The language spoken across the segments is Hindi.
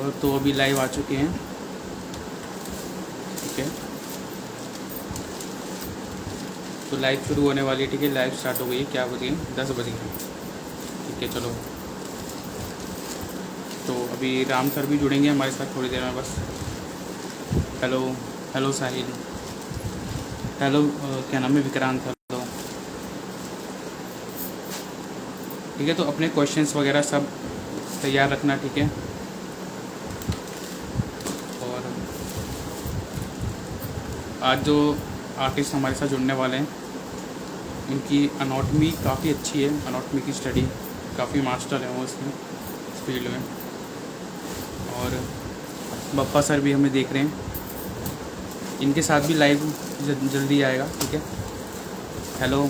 और तो अभी लाइव आ चुके हैं, ठीक है। तो लाइव शुरू होने वाली है, ठीक है। लाइव स्टार्ट हो गई है, क्या बज गई? 10 बज गए, ठीक है। चलो, तो अभी राम सर भी जुड़ेंगे हमारे साथ थोड़ी देर में बस। हेलो, हेलो साहिल, हेलो क्या नाम है, विक्रांत, हेलो, ठीक है। तो अपने क्वेश्चंस वगैरह सब तैयार रखना, ठीक है। और आज जो आर्टिस्ट हमारे साथ जुड़ने वाले हैं, उनकी अनाटमी काफ़ी अच्छी है, अनाटमी की स्टडी काफ़ी मास्टर है वो इसमें, इस फील्ड में। और बप्पा सर भी हमें देख रहे हैं, इनके साथ भी लाइव जल्दी आएगा, ठीक है। हेलो,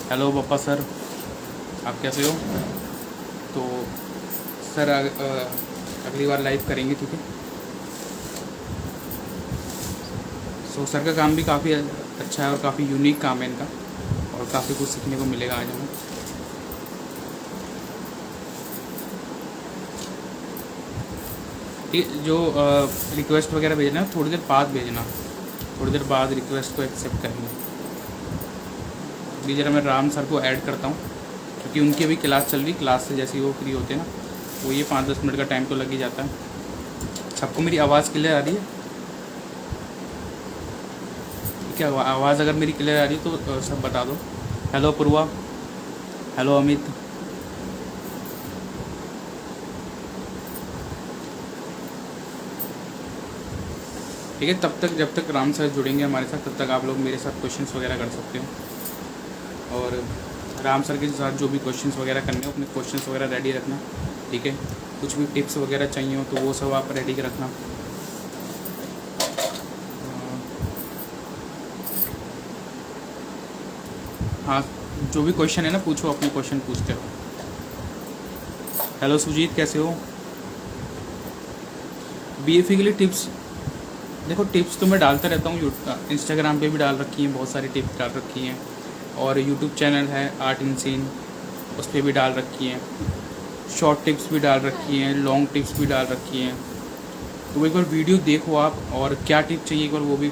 हेलो बप्पा सर, आप कैसे हो? तो सर अगली बार लाइव करेंगे, ठीक है। सो सर का काम भी काफ़ी अच्छा है और काफ़ी यूनिक काम है इनका, और काफ़ी कुछ सीखने को मिलेगा आज हमें। जो रिक्वेस्ट वगैरह भेजना है थोड़ी देर बाद भेजना, थोड़ी देर बाद रिक्वेस्ट को एक्सेप्ट करेंगे। अभी जरा मैं राम सर को ऐड करता हूँ, क्योंकि उनकी अभी क्लास चल रही, क्लास से जैसे ही वो फ्री होते हैं ना, वो ये 5-10 मिनट का टाइम तो लग ही जाता है। सबको मेरी आवाज़ क्लियर आ रही है? ठीक है, आवाज़ अगर मेरी क्लियर आ रही है तो सब बता दो। हेलो पूर्वा, हेलो अमित, ठीक है। तब तक जब तक राम सर जुड़ेंगे हमारे साथ, तब तक आप लोग मेरे साथ क्वेश्चंस वगैरह कर सकते हो। और राम सर के साथ जो भी क्वेश्चंस वगैरह करने हो, अपने क्वेश्चंस वगैरह रेडी रखना, ठीक है। कुछ भी टिप्स वगैरह चाहिए हो तो वो सब आप रेडी रखना। हाँ, जो भी क्वेश्चन है ना पूछो, अपने क्वेश्चन पूछते हो। हेलो सुजीत, कैसे हो? बीएफए के लिए टिप्स, देखो टिप्स तो मैं डालता रहता हूँ, इंस्टाग्राम पे भी डाल रखी हैं, बहुत सारी टिप्स डाल रखी हैं। और यूट्यूब चैनल है आर्ट इन सीन, उस पर भी डाल रखी हैं। शॉर्ट टिप्स भी डाल रखी हैं, लॉन्ग टिप्स भी डाल रखी हैं। तो एक बार वीडियो देखो आप, और क्या टिप चाहिए एक बार वो भी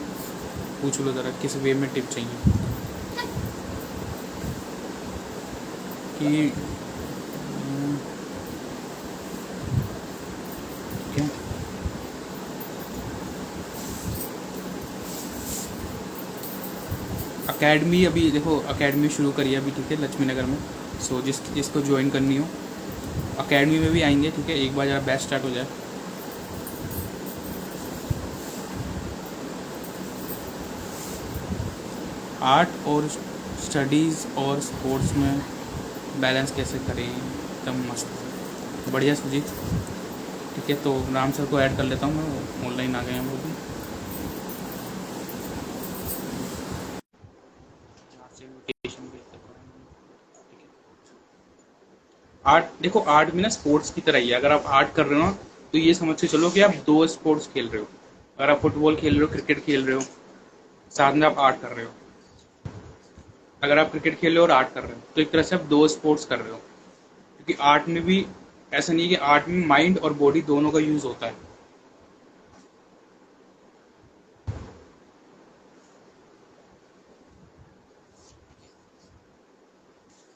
पूछ लो ज़रा, किस वे में टिप चाहिए कि क्या। अकेडमी अभी देखो, अकेडमी शुरू करी है अभी, ठीक है, लक्ष्मी नगर में। सो जिसको ज्वाइन करनी हो अकेडमी में भी आएंगे, ठीक है। एक बार ज़रा बैच स्टार्ट हो जाए। आर्ट और स्टडीज़ और स्पोर्ट्स में बैलेंस कैसे करें, एकदम मस्त, बढ़िया सुजीत, ठीक है। तो राम सर को ऐड कर लेता हूँ मैं, ऑनलाइन आ गए हैं वो भी। आर्ट देखो, आर्ट में ना स्पोर्ट्स की तरह ही है। अगर आप आर्ट कर रहे हो ना, तो ये समझ के चलो कि आप 2 स्पोर्ट्स खेल रहे हो। अगर आप फुटबॉल खेल रहे हो, क्रिकेट खेल रहे हो, साथ में आप आर्ट कर रहे हो। अगर आप क्रिकेट खेल रहे हो और आर्ट कर रहे हो, तो एक तरह से आप 2 स्पोर्ट्स कर रहे हो। क्योंकि आर्ट में भी ऐसा नहीं है, कि आर्ट में माइंड और बॉडी दोनों का यूज होता है।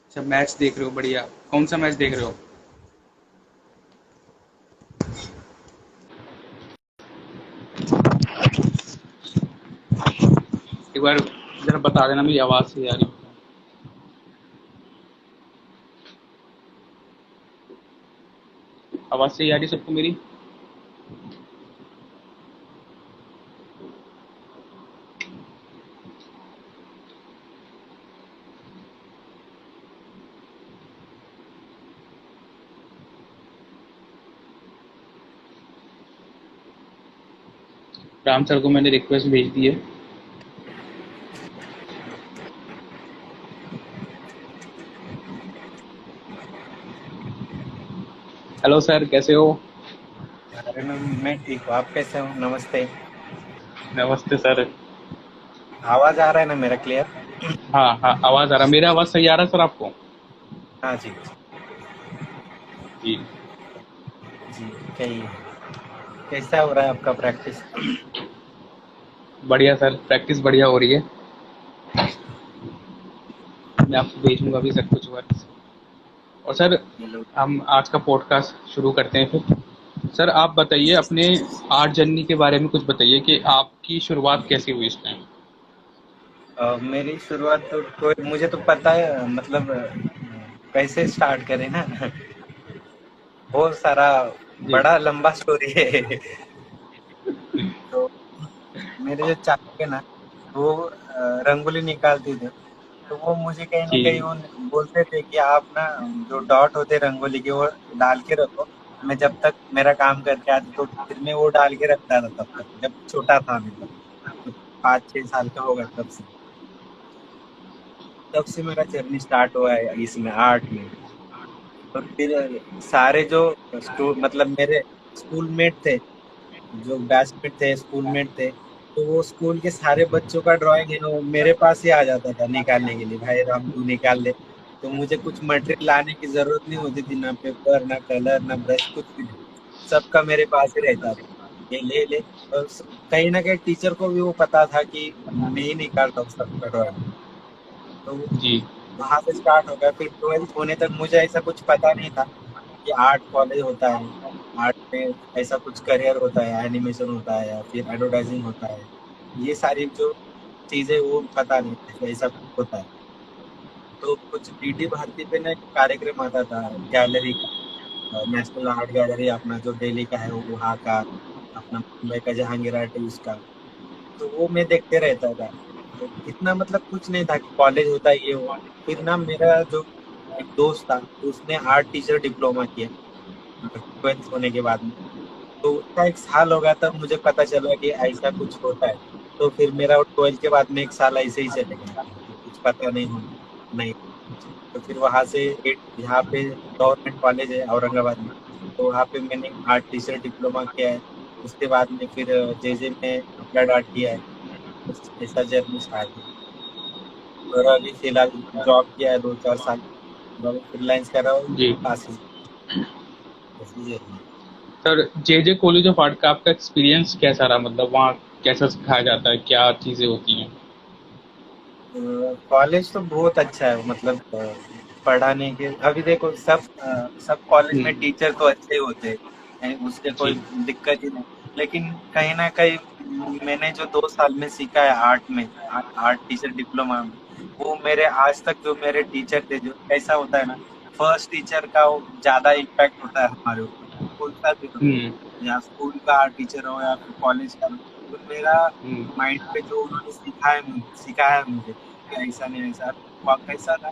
अच्छा, मैच देख रहे हो, बढ़िया। कौन सा मैच देख रहे हो? एक बार जरा बता देना, मेरी आवाज़ से यार। आवाज़ सही आ रही सबको मेरी? राम सर को मैंने रिक्वेस्ट भेज दी है। हेलो सर, कैसे हो? अरे मैं ठीक हूँ। आप कैसे हो? नमस्ते। नमस्ते सर। आवाज आ रहा है ना मेरा क्लियर? हाँ हाँ, आवाज़ आ रहा, मेरा आवाज़ सही आ रहा है सर आपको? हाँ जी। जी। जी। क्या ही है। कैसा हो रहा है आपका प्रैक्टिस? बढ़िया सर, प्रैक्टिस बढ़िया हो रही है। मैं आपको भेजूंगा भी सर कुछ वर्क। और सर, हेलो। हम आज का पॉडकास्ट शुरू करते हैं फिर। सर आप बताइए अपने आर्ट जर्नी के बारे में कुछ बताइए कि आपकी शुरुआत कैसे हुई इसमें। मेरी शुरुआत तो कोई मुझे तो पता है, मतलब कैसे स्टार्ट करें ना। बहुत सारा जी। बड़ा लंबा स्टोरी है। तो मेरे जो चाचा है ना, वो रंगोली निकालते थे। तो वो मुझे कहीं न कहीं जी। वो बोलते थे कि आप ना जो डॉट होते रंगोली के वो डाल के रखो। मैं जब तक मेरा काम करके आता तो फिर मैं वो डाल के रखता था तब तक, जब छोटा था मैं तब 5-6 साल का होगा तब से मेरा जर्नी स्टार्ट हुआ है इसमें आर्ट में। और फिर सारे जो मतलब मेरे स्कूलमेट थे, जो बैचमेट थे, स्कूलमेट थे, तो वो स्कूल के सारे बच्चों का ड्राइंग है ना, वो मेरे पास ही आ जाता था निकालने के लिए, भाई राम तू निकाल ले। तो मुझे कुछ मटेरियल लाने की जरूरत नहीं होती थी, ना पेपर, ना कलर, ना ब्रश, कुछ भी नहीं। सबका मेरे पास ही रहता था, ये ले ले। और कहीं ना कहीं टीचर को भी वो पता था कि मैं ही निकालता हूँ सबका ड्राइंग। तो जी। वहां से स्टार्ट हो गया। फिर 12th होने तक मुझे ऐसा कुछ पता नहीं था कि आर्ट कॉलेज होता है, आर्ट में ऐसा कुछ करियर होता है, एनिमेशन होता है या फिर एडवर्टाइजिंग होता है। ये सारी जो चीजें वो पता नहीं था कि ऐसा कुछ होता है। तो कुछ डीडी भारती पे ना एक कार्यक्रम आता था गैलरी का, नेशनल आर्ट गैलरी अपना जो दिल्ली का है वो वहाँ का, अपना मुंबई का जहांगीर आर्ट है उसका। तो वो मैं देखते रहता था। तो इतना मतलब कुछ नहीं था कि कॉलेज होता है ये वो। फिर ना मेरा जो एक दोस्त था, उसने आर्ट टीचर डिप्लोमा किया 12th होने के बाद में। तो उसका 1 साल हो गया तब मुझे पता चला कि ऐसा कुछ होता है। तो फिर मेरा 12th के बाद में 1 साल ऐसे ही चले गया, कुछ पता नहीं होना नहीं। तो फिर वहाँ से यहाँ पे गवर्नमेंट कॉलेज है औरंगाबाद में, तो वहाँ पे मैंने आर्ट टीचर डिप्लोमा किया है। उसके बाद में फिर जेजे में अप्लाइड आर्ट किया है। बस ऐसा जर्नी स्टार्ट हुई। और अभी फिलहाल जॉब किया है 2-4 साल, और अभी फ्रीलांस कर रहा हूँ जी। क्लासेस। ऐसी journey. Sir, J college of art का आपका एक्सपीरियंस कैसा रहा, मतलब वहाँ कैसा सिखाया जाता है, क्या चीज़ें होती हैं। कॉलेज तो बहुत अच्छा है, मतलब पढ़ाने के अभी देखो सब कॉलेज में हम्म। टीचर तो अच्छे ही होते हैं, उसके कोई जी। दिक्कत ही नहीं। लेकिन कहीं ना कहीं मैंने जो 2 साल में सीखा है आर्ट में, आर्ट टीचर डिप्लोमा में, वो मेरे आज तक जो मेरे टीचर थे, जो ऐसा होता है ना, फर्स्ट टीचर का वो ज्यादा इम्पैक्ट होता है हमारे ऊपर, कोई सा भी हो, हम्म। या स्कूल का आर्ट टीचर हो या फिर कॉलेज का हो। तो मेरा हम्म। माइंड पे जो उन्होंने सिखाया है मुझे कि ऐसा नहीं ऐसा। कैसा था,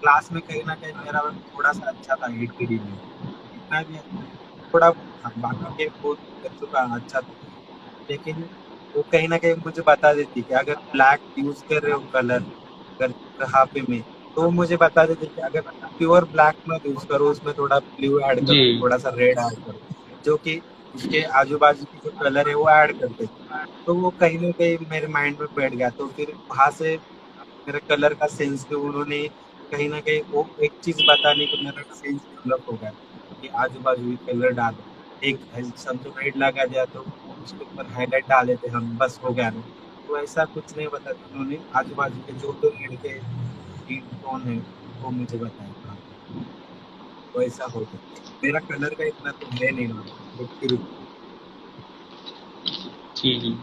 क्लास में कहीं ना कहीं मेरा थोड़ा सा अच्छा था 8 ग्रेड में, इतना भी थोड़ा बहुत था, बाकी के बहुत बच्चों का अच्छा था। लेकिन वो कहीं ना कहीं मुझे बता देती कि अगर ब्लैक यूज कर रहे हो कलर, अगर कहापे में, तो वो मुझे बता देते कि अगर प्योर ब्लैक मत यूज करो, उसमें थोड़ा ब्लू ऐड जी। करो, थोड़ा सा रेड ऐड करो, जो कि उसके आजू बाजू की जो कलर है वो ऐड करते थे। तो वो कहीं ना कहीं मेरे माइंड में बैठ गया। तो फिर वहां से मेरा कलर का सेंस भी उन्होंने कहीं न कहीं वो एक चीज़ बताने को मेरा सेंस डेवलप हो गया कि आजू-बाजू के कलर डालो। एक समझो रेड लगा दिया तो उसके ऊपर हाइलाइट डाल देते हम, बस हो गया ना। तो ऐसा कुछ नहीं बताया उन्होंने, आजू-बाजू के जो रेड के हीट टोन है वो मुझे बताया वहाँ पे। तो ऐसा हो गया। मेरा कलर का इतना तो है नहीं नॉलेज, बट फिर भी। जी। जी।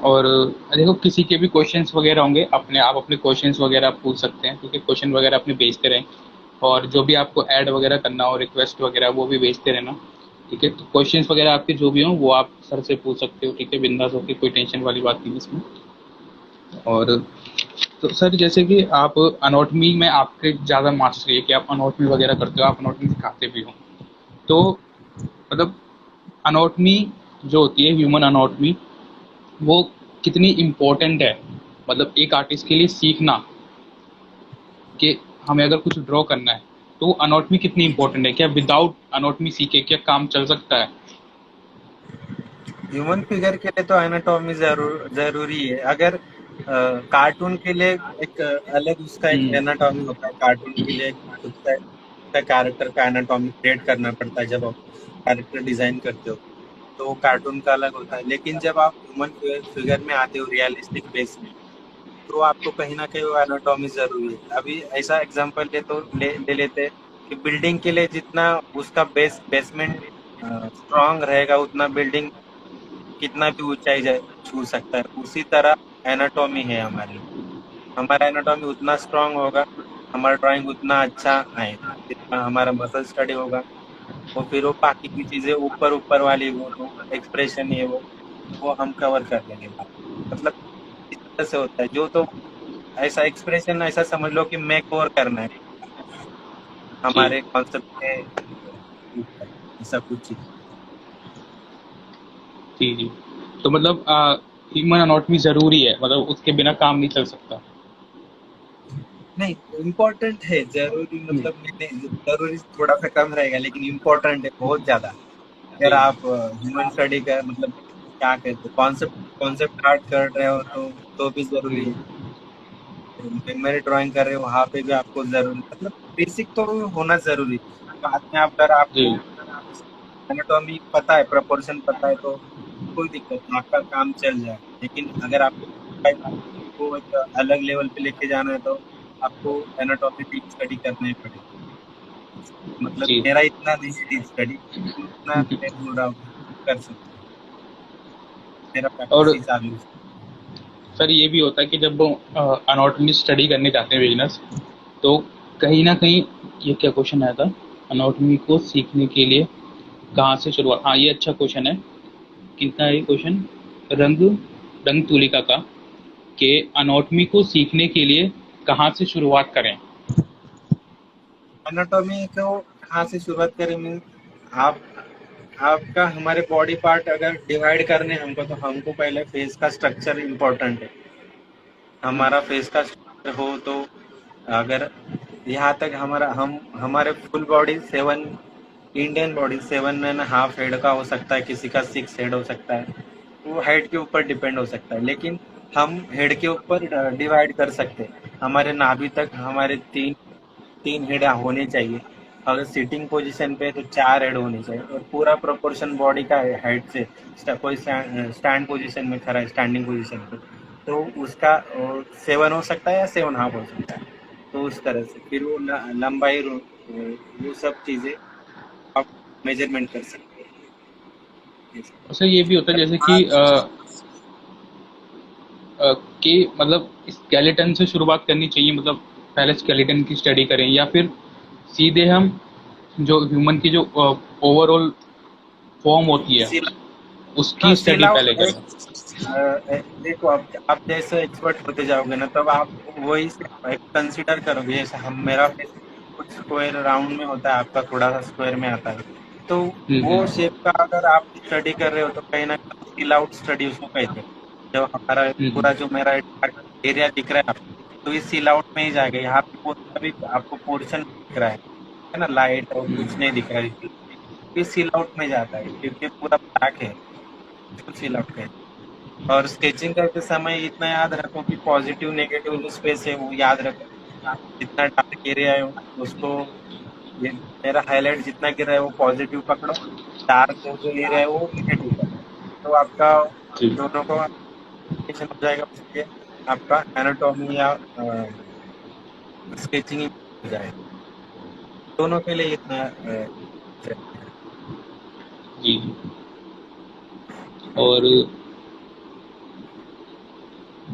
और देखो, किसी के भी क्वेश्चंस वगैरह होंगे, अपने आप अपने क्वेश्चंस वगैरह पूछ सकते हैं, ठीक है। क्वेश्चन वगैरह अपने भेजते रहें। और जो भी आपको ऐड वगैरह करना हो, रिक्वेस्ट वगैरह, वो भी भेजते रहना, ठीक है। तो क्वेश्चंस वगैरह आपके जो भी हों वो आप सर से पूछ सकते हो, ठीक है, बिंदास होकर, कोई टेंशन वाली बात नहीं है इसमें। और तो सर, जैसे कि आप अनोटमी में आपके ज़्यादा मास्टरी है कि आप अनोटमी वगैरह करते हो, आप अनोटमी सिखाते भी हो, तो मतलब अनोटमी जो होती है, ह्यूमन अनोटमी, वो कितनी इम्पोर्टेंट है, मतलब एक आर्टिस्ट के लिए सीखना, कि हमें अगर कुछ ड्रॉ करना है तो अनोटमी कितनी जी, जी। इम्पोर्टेंट है, क्या विदाउट अनोटमी सीखे क्या काम चल सकता है। ह्यूमन फिगर के लिए तो एनाटॉमी ज़रूरी है। अगर कार्टून के लिए एक अलग उसका एक हम्म। एनाटॉमी होता है, कार्टून के लिए एक खुद का कैरेक्टर का एनाटॉमी क्रिएट करना पड़ता है जब आप कैरेक्टर डिजाइन करते हो, तो कार्टून का अलग होता है। लेकिन जब आप ह्यूमन फिगर में आते हो रियलिस्टिक बेस में, तो आपको कहीं ना कहीं वो एनाटॉमी जरूरी है। अभी ऐसा एग्जांपल ले लेते हैं कि बिल्डिंग के लिए जितना उसका बेसमेंट स्ट्रांग रहेगा, उतना बिल्डिंग कितना भी ऊंचाई जाए छू सकता है। उसी तरह एनाटॉमी है हमारी। हमारा एनाटॉमी उतना स्ट्रांग होगा, हमारा ड्राइंग उतना अच्छा आएगा। जितना हमारा मसल स्टडी होगा, और फिर वो बाकी की चीजें ऊपर ऊपर वाली वो तो एक्सप्रेशन है वो हम कवर कर लेंगे बाद में। मतलब इस तरह से होता है जो, तो ऐसा एक्सप्रेशन ऐसा समझ लो कि मेक ओवर करना है जी हमारे कॉन्सेप्ट के ऊपर, ऐसा कुछ चीज। जी जी। तो मतलब ह्यूमन अनोटमी ज़रूरी है, मतलब उसके बिना काम नहीं चल सकता। नहीं, इम्पोर्टेंट है जरूरी, जी मतलब नहीं, जरूरी थोड़ा सा कम रहेगा, लेकिन इम्पोर्टेंट है बहुत ज्यादा। अगर जी आप ह्यूमन स्टडी का मतलब क्या कहते हैं, कॉन्सेप्ट कॉन्सेप्ट आर्ट कर रहे हो तो भी जरूरी जी है। मेमोरी ड्राइंग कर रहे हो वहां पे भी आपको जरूरी, मतलब बेसिक तो होना जरूरी है। बाद में आप अगर जी आपको एनाटॉमी पता है, प्रोपोर्शन पता है, तो कोई दिक्कत नहीं, आपका काम चल जाए। लेकिन अगर आपको एक अलग लेवल पे लेके जाना है, तो आपको एनाटॉमी डीप स्टडी करना ही पड़ेगा। मतलब जी। मेरा इतना नहीं है डीप स्टडी, लेकिन उतना मैं बोल रहा हूँ कर सकता हूँ। मेरा प्रैक्टिस और ही चालू है। सर ये भी होता है कि जब अनॉटमी स्टडी करने जाते हैं बिगिनर्स, तो कहीं ना कहीं ये क्या क्वेश्चन आया था, अनॉटमी को सीखने के लिए कहाँ से शुरुआत, हाँ ये अच्छा क्वेश्चन है। कितना है ये क्वेश्चन, रंग रंग तुलिका का, कि अनॉटमी को सीखने के लिए कहाँ से शुरुआत करें। एनाटॉमी को कहाँ से शुरुआत करें मीन, आप आपका हमारे बॉडी पार्ट अगर डिवाइड करने हमको, तो हमको पहले फेस का स्ट्रक्चर इम्पोर्टेंट है। हमारा फेस का स्ट्रक्चर हो तो, अगर यहाँ तक हम हमारे full body seven, Indian body 7.5 head का हो सकता है, किसी का 6 हेड हो सकता है। वो हेड के ऊपर डिपेंड हो सकता है, लेकिन हम हेड के ऊपर डिवाइड कर सकते हैं। हमारे नाभि तक हमारे तीन तीन हेड होने चाहिए। अगर सिटिंग पोजीशन पे है तो 4 हेड होने चाहिए, और पूरा प्रोपोर्शन बॉडी का हेड से कोई स्टैंड पोजीशन में खड़ा है, स्टैंडिंग पोजीशन पे, तो उसका 7 हो सकता है या 7.5 हो सकता है। तो उस तरह से फिर वो लंबाई वो सब चीजें आप मेजरमेंट कर सकते हैं। उससे ये भी होता है जैसे कि कि मतलब स्केलेटन से शुरुआत करनी चाहिए, मतलब पहले स्केलेटन की स्टडी करें, या फिर सीधे हम जो ह्यूमन की जो ओवरऑल फॉर्म होती है सील हाँ, उसकी सील स्टडी आउट पहले करें। देखो, आप जैसे एक्सपर्ट होते जाओगे ना, तब आप वही कंसिडर करोगे। जैसे हम मेरा फेस कुछ स्क्वायर राउंड में होता है, आपका थोड़ा सा स्क्वायर में आता है, तो वो शेप का अगर आप स्टडी कर रहे हो, तो कहीं ना कहीं सील आउट स्टडी उसको कहते हैं। जब हमारा पूरा जो मेरा एरिया दिख रहा है आपको, तो ये सील आउट में ही जाएगा। यहाँ पे कोई सा भी आपको पोर्शन दिख रहा है ना, लाइट और कुछ नहीं दिख रहा है, ये सील आउट में जाता है, क्योंकि पूरा ब्लैक है, इसको सील आउट कहते हैं। और स्केचिंग करते समय इतना याद रखो कि पॉजिटिव नेगेटिव जो स्पेस है वो याद रखो। जितना डार्क एरिया है उसको, ये मेरा हाईलाइट जितना गिर रहा है वो पॉजिटिव पकड़ो, डार्क जो एरिया है वो नेगेटिव पकड़ो, तो आपका जी। दोनों को application हो जाएगा। उसके आपका एनाटॉमी या स्केचिंग हो जाएगा। दोनों के लिए इतना जी। और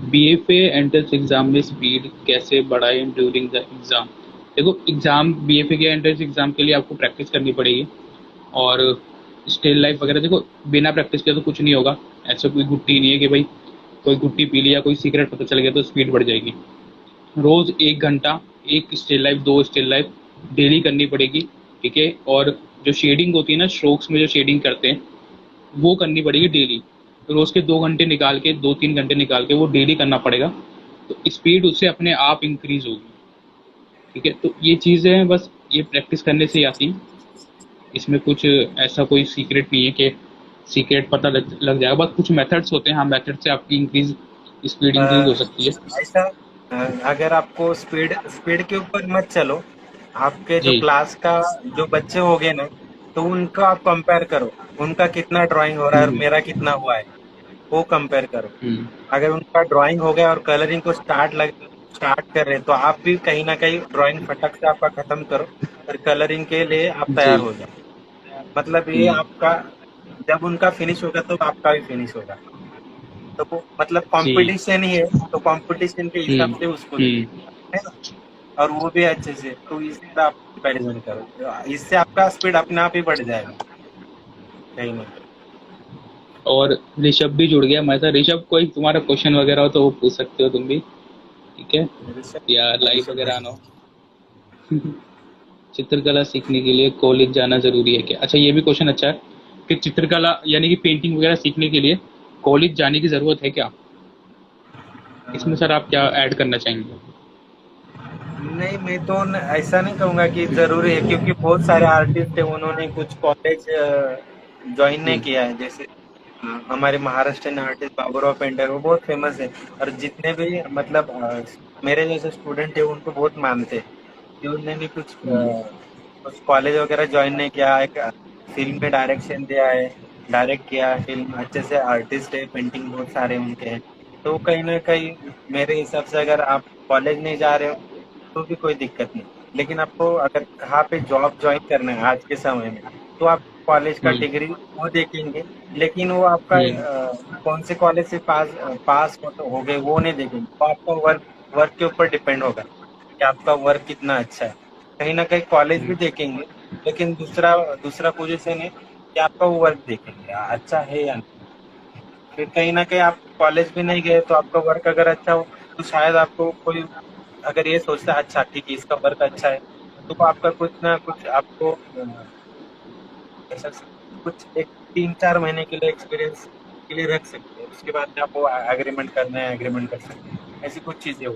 बीएफए एंट्रेंस एग्जाम में स्पीड कैसे बढ़ाएं ड्यूरिंग द एग्जाम। देखो एग्जाम बीएफए के एंट्रेंस एग्जाम के लिए आपको प्रैक्टिस करनी पड़ेगी, और स्टिल लाइफ वगैरह देखो बिना प्रैक्टिस के तो कुछ नहीं होगा। ऐसा कोई गुट्टी नहीं है कि भाई कोई गुट्टी पी लिया कोई सीक्रेट पता चल गया तो स्पीड बढ़ जाएगी। रोज 1 घंटा, एक still life, 2 still life daily करनी पड़ेगी। ठीक है, और जो शेडिंग होती है ना, स्ट्रोक्स में जो शेडिंग करते हैं वो करनी पड़ेगी डेली। रोज के 2 घंटे निकाल के, 2-3 घंटे निकाल के वो डेली करना पड़ेगा, तो स्पीड उससे अपने आप इंक्रीज होगी। ठीक है, तो ये चीज़ें हैं, बस ये प्रैक्टिस करने से ही आती हैं। इसमें कुछ ऐसा कोई सीक्रेट नहीं है कि सीक्रेट पता लग जाएगा, बस कुछ मेथड्स होते हैं, हाँ मेथड से आपकी स्पीड इंक्रीज हो सकती है। ऐसा अ, अगर आपको स्पीड स्पीड के ऊपर मत चलो, आपके जो जी। क्लास का जो बच्चे हो गए ना, तो उनका आप कंपेयर करो, उनका कितना ड्राइंग हो रहा है और हम्म। मेरा कितना हुआ है, वो कंपेयर करो। हम्म। अगर उनका ड्राइंग हो गया और कलरिंग को स्टार्ट कर रहे हैं, तो आप भी कहीं ना कहीं ड्राइंग फटक से आपका खत्म करो और कलरिंग के लिए आप तैयार जी। हो जाओ। मतलब ये हम्म। आपका, जब उनका फिनिश होगा तो आपका भी फिनिश होगा। तो वो मतलब जी। कंपटीशन ही है, तो कंपटीशन के हिसाब हम्म। से उसको हम्म। देखो, है ना? और वो भी अच्छे से, तो इससे आप कंपैरिजन करो, इससे आपका स्पीड अपने आप ही बढ़ जाएगा कहीं ना और ऋषभ भी जुड़ गया हमारे साथ। ऋषभ, कोई तुम्हारा क्वेश्चन वगैरह हो तो वो पूछ सकते हो तुम भी, ठीक है? कहीं। या लाइव ऋषभ वगैरह भाई, आना हो। चित्रकला सीखने के लिए कॉलेज जाना ज़रूरी है क्या? अच्छा, ये भी क्वेश्चन अच्छा है कि चित्रकला यानी कि पेंटिंग वगैरह सीखने के लिए कॉलेज जाने की ज़रूरत है क्या? इसमें सर आप क्या ऐड करना चाहेंगे? नहीं मैं तो ऐसा नहीं कहूंगा कि जरूरी है, क्योंकि बहुत सारे आर्टिस्ट है उन्होंने कुछ कॉलेज ज्वाइन नहीं हुँ। किया है। जैसे हमारे महाराष्ट्र आर्टिस्ट बाबूराव पेंटर, वो बहुत फेमस है। और जितने भी मतलब मेरे जैसे स्टूडेंट है उनको बहुत मानते हैं कि उनने भी हुँ। कुछ कॉलेज वगैरह ज्वाइन नहीं किया, एक फिल्म में डायरेक्शन दिया है, डायरेक्ट किया फिल्म, अच्छे से आर्टिस्ट है, पेंटिंग बहुत सारे उनके हैं। तो कहीं ना कहीं मेरे हिसाब से अगर आप कॉलेज नहीं जा रहे हो तो भी कोई दिक्कत नहीं। लेकिन आपको अगर कहाँ पे जॉब ज्वाइन करना है आज के समय में, तो आप कॉलेज का हुँ। डिग्री वो देखेंगे, लेकिन वो आपका हुँ। कौन से कॉलेज से पास हो गए वो नहीं देखेंगे। वो आपका वर्क वर्क के ऊपर डिपेंड होगा कि आपका वर्क कितना अच्छा है। कहीं ना कहीं कॉलेज भी हुँ। देखेंगे, लेकिन दूसरा दूसरा पोजीशन है कि आपका वो वर्क देखेंगे अच्छा है या नहीं। फिर कहीं ना कहीं आप कॉलेज भी नहीं गए तो आपका वर्क अगर अच्छा हो, तो शायद आपको कोई अगर ये सोचता है अच्छा ठीक है इसका वर्क अच्छा है, तो वो आपका कुछ ना कुछ आपको ऐसा कुछ एक 3-4 महीने के लिए एक्सपीरियंस के लिए रख सकते हैं। उसके बाद में आप वो एग्रीमेंट करना है एग्रीमेंट कर सकते हैं, ऐसी कुछ चीजें हो।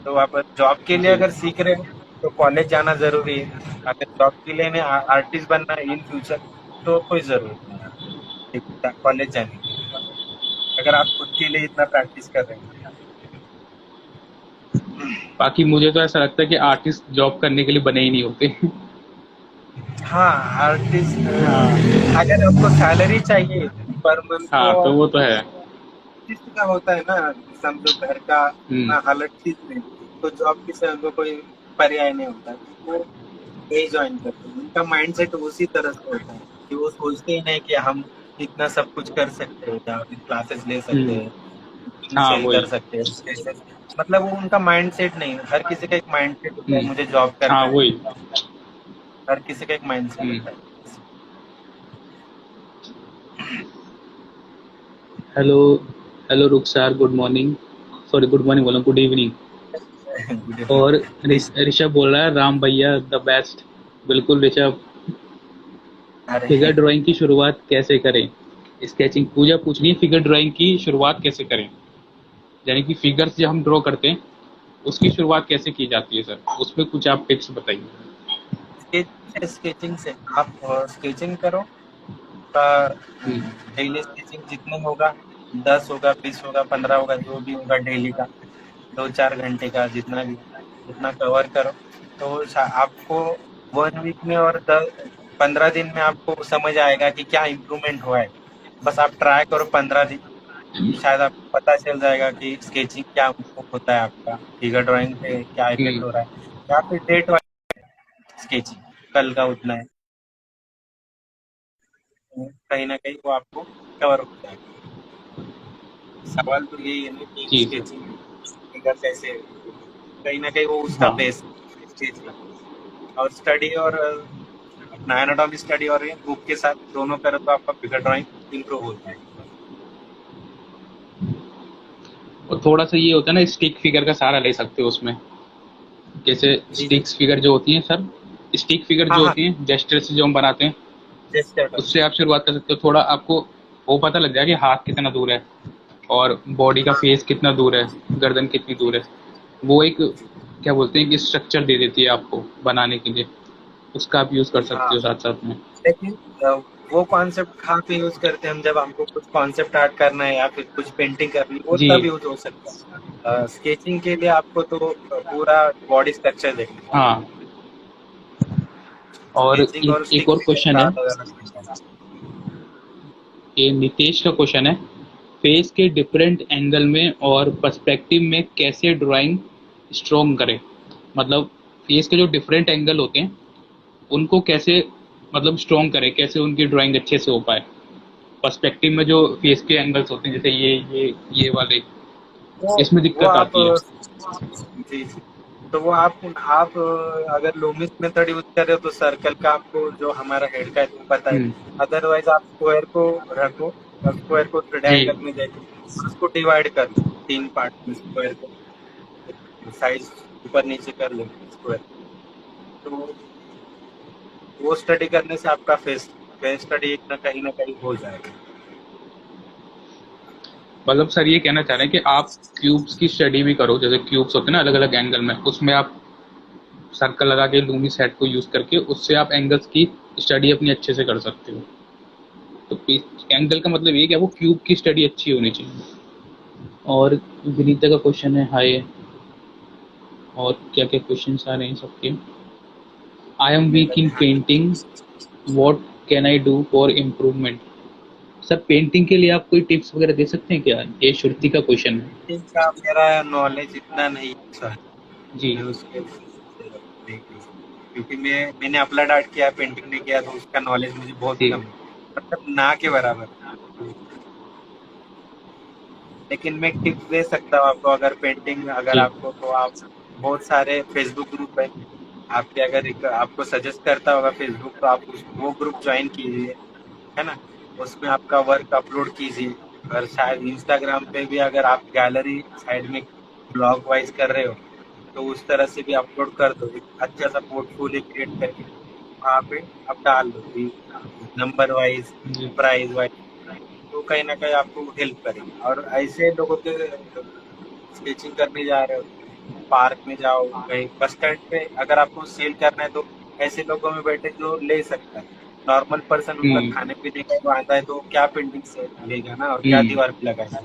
तो आप जॉब के लिए जी। अगर सीख रहे हो तो कॉलेज जाना जरूरी है। अगर जॉब के लिए आर्टिस्ट बनना है इन फ्यूचर, तो कोई जरूरत नहीं है कॉलेज जाने की, अगर आप खुद के लिए इतना प्रैक्टिस कर रहे हैं। बाकी मुझे तो ऐसा लगता है कि आर्टिस्ट जॉब करने के लिए बने ही नहीं होते। हाँ, आर्टिस्ट हाँ। अगर आपको सैलरी चाहिए पर मंथ, तो हाँ, तो वो तो है। आर्टिस्ट का होता है ना, समझो घर का हुँ। इतना हालत ठीक नहीं, तो जॉब के समय को कोई पर्याय नहीं होता, तो वो यही ज्वाइन करते हैं। उनका माइंडसेट उसी तरह से होता है कि वो सोचते ही नहीं कि हम इतना सब कुछ कर सकते हैं या फिर क्लासेस ले सकते हुँ। हैं, हाँ, सेल कर वही। सकते हैं स्टेशन। मतलब वो उनका माइंडसेट नहीं है। हर किसी का एक माइंडसेट होता है, हुँ। मुझे जॉब हाँ, करना है। वही। हर किसी का एक माइंडसेट हुँ। होता है। Hello, hello Rukhsar, good morning. Sorry, good morning बोला, गुड इवनिंग। गुड और इवनिंग। ऋषभ बोल रहा है राम भैया द बेस्ट। बिल्कुल ऋषभ। फिगर अरे ड्राइंग की शुरुआत कैसे करें? स्केचिंग पूजा पूछ रही है, फिगर ड्राइंग की शुरुआत कैसे करें? यानी कि फिगर्स जो हम ड्रॉ करते हैं उसकी शुरुआत कैसे की जाती है सर? उसमें कुछ आप टिप्स बताइए। स्केचिंग से आप स्केचिंग करो, का हुँ। डेली स्केचिंग जितना होगा, 10 होगा 20 होगा 15 होगा, जो भी होगा डेली का 2-4 घंटे का जितना भी, उतना कवर करो। तो आपको 1 वीक में और 10-15 दिन में आपको समझ आएगा कि क्या इम्प्रूवमेंट हुआ है। बस आप ट्राई करो 15 दिन, शायद आपको पता चल जाएगा कि स्केचिंग क्या होता है, आपका फिगर ड्राइंग पे क्या इफेक्ट हुँ। हो रहा है। या फिर डेट स्केचिंग कल का उतना है, कहीं ना कहीं वो आपको कवर हो जाएगा। सवाल तो यही है ना कि जी सर। स्केचिंग फिगर कैसे, कहीं ना कहीं वो उसका हाँ। बेस स्केच का। और स्टडी और अपना एनाटॉमी स्टडी और ये बुक के साथ दोनों करो तो आपका फिगर ड्राइंग इम्प्रूव हो जाएगा। और थोड़ा सा ये होता है ना, स्टिक फिगर का सहारा ले सकते हो उसमें। जैसे जी जी। स्टिक्स फिगर जो होती हैं सर, स्टिक फिगर हाँ जो हाँ, होती हैं जेस्टर से जो हम बनाते हैं, जेस्चर। उससे आप शुरुआत कर सकते हो। थोड़ा आपको वो पता लग जाएगा कि हाथ कितना दूर है और बॉडी का हाँ फेस कितना दूर है, गर्दन कितनी दूर है। वो एक क्या बोलते हैं कि स्ट्रक्चर दे देती है आपको बनाने के लिए। उसका आप यूज़ कर सकते हाँ, हो साथ साथ में। लेकिन वो कॉन्सेप्ट कहाँ पे यूज करते हैं हम, जब हमको कुछ कॉन्सेप्ट आर्ट करना है या फिर कुछ पेंटिंग करनी है, वो जी। तब यूज हो सकता है। स्केचिंग के लिए आपको तो पूरा बॉडी स्ट्रक्चर देखना है। हाँ। और स्केचिंग और एक स्टिक और फिगर क्वेश्चन का है, अलग अलग होता है। ये नितेश का क्वेश्चन है, फेस के डिफरेंट एंगल में और पर्सपेक्टिव में कैसे ड्राइंग स्ट्रॉन्ग करें। मतलब फेस के जो डिफरेंट एंगल होते हैं उनको कैसे मतलब स्ट्रॉन्ग करें, कैसे उनकी ड्राइंग अच्छे से हो पाए। पर्सपेक्टिव में जो फेस के एंगल्स होते हैं, जैसे ये वाले, वो इसमें वो दिक्कत आप आती है। जी जी, तो वो आप अगर लूमिस मेथड यूज कर रहे हो तो सर्कल का आपको जो हमारा हेड का है तो पता है। हम्म, अदरवाइज आप स्क्वायर को रखो और स्क्वायर को जी ट्रायंगल में जाके उसको डिवाइड कर लो 3 पार्ट में, स्क्वायर को साइज ऊपर नीचे कर लो स्क्वायर। तो वो स्टडी करने से आपका फेस फेस स्टडी ना कहीं हो जाएगा। मतलब सर ये कहना चाह रहे हैं कि आप क्यूब्स की स्टडी भी करो, जैसे क्यूब्स होते हैं ना अलग अलग एंगल में, उसमें आप सर्कल लगा के लूमी सेट को यूज करके उससे आप एंगल्स की स्टडी अपनी अच्छे से कर सकते हो। तो एंगल का मतलब ये कि वो क्यूब की स्टडी अच्छी होनी चाहिए। और विनीता का क्वेश्चन है हाय, और क्या क्या क्वेश्चन आ रहे हैं सबके। आई एम मेरा वीक इन भी हाँ। Painting, what can I do for improvement. Sir painting के लिए आप कोई टिप्स वगैरह दे सकते हैं क्या, ये श्रुति का क्वेश्चन है। पेंटिंग का मेरा नॉलेज इतना नहीं अच्छा है, जी मैं उसके देख नहीं सकता। क्योंकि मैंने अपना डार्ट किया, पेंटिंग नहीं किया, तो उसका नॉलेज मुझे बहुत जी कम है, मतलब ना के बराबर है। लेकिन मैं टिप्स दे सकता हूँ आपको, अगर पेंटिंग अगर जी आपको, तो आप बहुत सारे फेसबुक ग्रुप है आपके, अगर एक आपको सजेस्ट करता होगा फेसबुक, तो आप वो ग्रुप ज्वाइन कीजिए, है ना। उसमें आपका वर्क अपलोड कीजिए। और शायद इंस्टाग्राम पे भी अगर आप गैलरी साइड में ब्लॉग वाइज कर रहे हो तो उस तरह से भी अपलोड कर दो, एक अच्छा सा पोर्टफोलियो क्रिएट करके वहाँ पे आप डाल दो कि नंबर वाइज, जी प्राइस वाइज, तो कहीं ना कहीं आपको हेल्प करेगी। और ऐसे लोगों के स्केचिंग करने जा रहे हो, पार्क में जाओ, कहीं बस स्टैंड पे अगर आपको सेल करना है तो ऐसे लोगों में बैठे जो ले सकता है। नॉर्मल पर्सन उनका हम्म खाने पीने का वो आता है तो क्या पेंटिंग से लेगा ना, और क्या हम्म दीवार पे लगाएगा।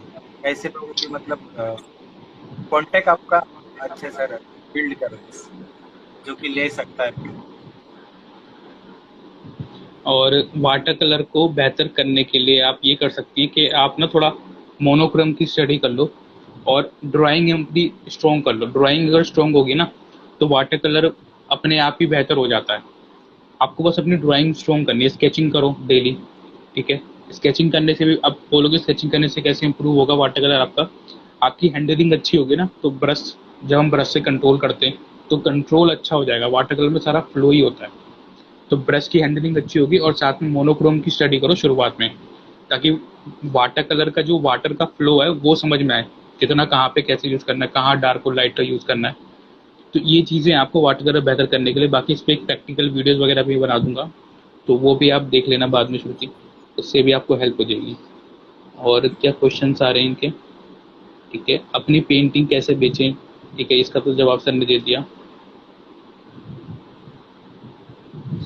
ऐसे लोगों की मतलब कांटेक्ट आपका अच्छे से बिल्ड करो जो कि ले सकता है। और वाटर कलर को बेहतर करने के लिए आप ये कर सकती हैं कि आप ना थोड़ा मोनोक्रोम की स्टडी कर लो और ड्राइंग अपनी स्ट्रॉन्ग कर लो। ड्राइंग अगर स्ट्रॉन्ग होगी ना तो वाटर कलर अपने आप ही बेहतर हो जाता है। आपको बस अपनी ड्राइंग स्ट्रॉन्ग करनी है, स्केचिंग करो डेली, ठीक है। स्केचिंग करने से भी, अब बोलोगे स्केचिंग करने से कैसे इंप्रूव होगा वाटर कलर आपका, आपकी हैंडलिंग अच्छी होगी ना, तो ब्रश, जब हम ब्रश से कंट्रोल करते हैं तो कंट्रोल अच्छा हो जाएगा। वाटर कलर में सारा फ्लो ही होता है, तो ब्रश की हैंडलिंग अच्छी होगी। और साथ में मोनोक्रोम की स्टडी करो शुरुआत में, ताकि वाटर कलर का जो वाटर का फ्लो है वो समझ में आए, कितना कहाँ पे कैसे यूज करना है, कहाँ डार्क और लाइट का यूज करना है। तो ये चीज़ें आपको वाटर कलर बेहतर करने के लिए, बाकी इस पर एक प्रैक्टिकल वीडियोज़ वगैरह भी बना दूंगा, तो वो भी आप देख लेना बाद में श्रुति, उससे भी आपको हेल्प हो जाएगी। और क्या क्वेश्चन आ रहे हैं इनके, ठीक है। अपनी पेंटिंग कैसे बेचें, ठीक है, इसका तो जवाब सर ने दे दिया।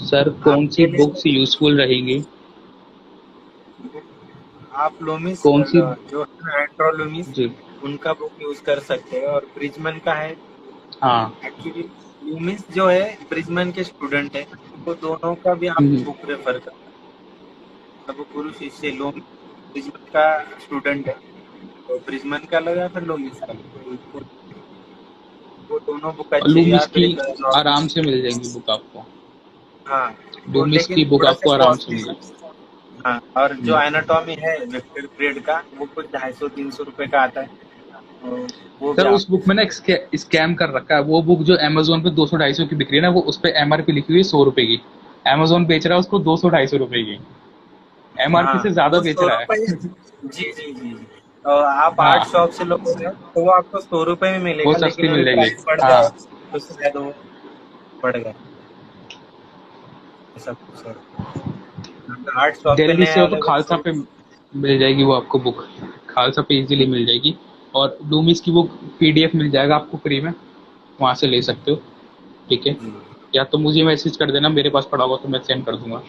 सर कौन सी आपके बुक्स लिए यूजफुल रहेंगी, आप लूमिस कौन सी। जो है एंड्रो लूमिस, जी उनका बुक यूज कर सकते हैं। और ब्रिजमन का है हाँ। एक्चुअली, लूमिस जो है ब्रिजमन के स्टूडेंट है, तो दोनों का भी आप हम्म, बुक रेफर कर, मतलब वो गुरु शिष्य लूमिस ब्रिजमन का स्टूडेंट है, तो ब्रिजमन का लो या फिर लूमिस का लो, तो वो दोनों बुक और अच्छी है। या लूमिस फिर की एक आराम से मिल जाएंगी बुक आपको, हाँ, वो लूमिस लेकिन की बुक थोड़ा सा आपको आराम से कॉस्टली मिल है। जाएगी। हाँ, और जो एनाटॉमी है वेक्टर पीरियड का, वो कुछ 250-300 रुपए का आता है, तो वो भी सर आप उस बुक में ना एक स्कैम कर रखा है, वो बुक जो अमेजोन पे 200-250 की बिक रही है ना, वो उस पर एमआरपी लिखी हुई है 100 रुपए की, अमेजोन बेच रहा है उसको 200-250 रुपए की, एमआरपी हाँ, से ज्यादा वो बेच सौ रहा रुपए है। जी जी जी जी। और आप आर्ट हाँ शॉप से लोगे तो वो आपको 100 रुपए में वो मिलेगा, सस्ती लेकिन मिल अभी जाएगी। प्राइस बढ़ गया हाँ है तो शायद वो बढ़ गया, ऐसा कुछ है। आर्ट शॉप पे दिल्ली नए से हो तो अवेलेबल खालसा पे मिल जाएगी वो आपको बुक, खालसा पे इजीली मिल जाएगी। और लूमिस की बुक पीडीएफ मिल जाएगा आपको फ्री में, वहां से ले सकते हो, ठीक है। जी। या तो मुझे मैसेज कर देना, मेरे पास पड़ा होगा तो मैं सेंड कर दूंगा।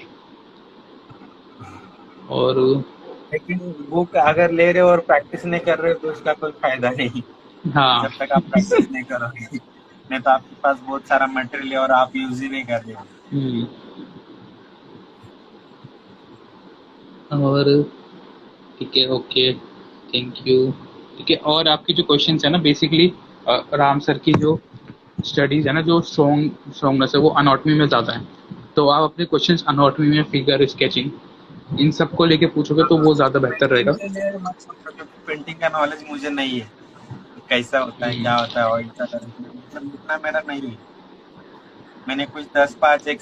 और लेकिन बुक अगर ले रहे हो और प्रैक्टिस नहीं कर रहे हो तो उसका कोई फायदा नहीं, हाँ जब तक आप प्रैक्टिस नहीं करोगे। नहीं तो आपके पास बहुत सारा मटेरियल है और आप यूज ही नहीं कर रहे हो। हम्म, और ठीक है, ओके, थैंक यू। ठीक है, और आपकी जो क्वेश्चंस है ना बेसिकली राम सर की जो स्टडीज है ना, जो स्ट्रॉन्गनेस है वो अनॉटमी में ज़्यादा है। तो आप अपने क्वेश्चंस अनॉटमी में, फिगर स्केचिंग, इन सब को लेके पूछोगे तो वो ज़्यादा बेहतर पेंटिंग रहेगा। के लिए मत सोचो, क्योंकि पेंटिंग का नॉलेज मुझे नहीं है, कैसा होता है, हम्म, क्या होता है, ऑयल कलर, मतलब इतना मेरा नहीं है। मैंने कुछ 10-5 एक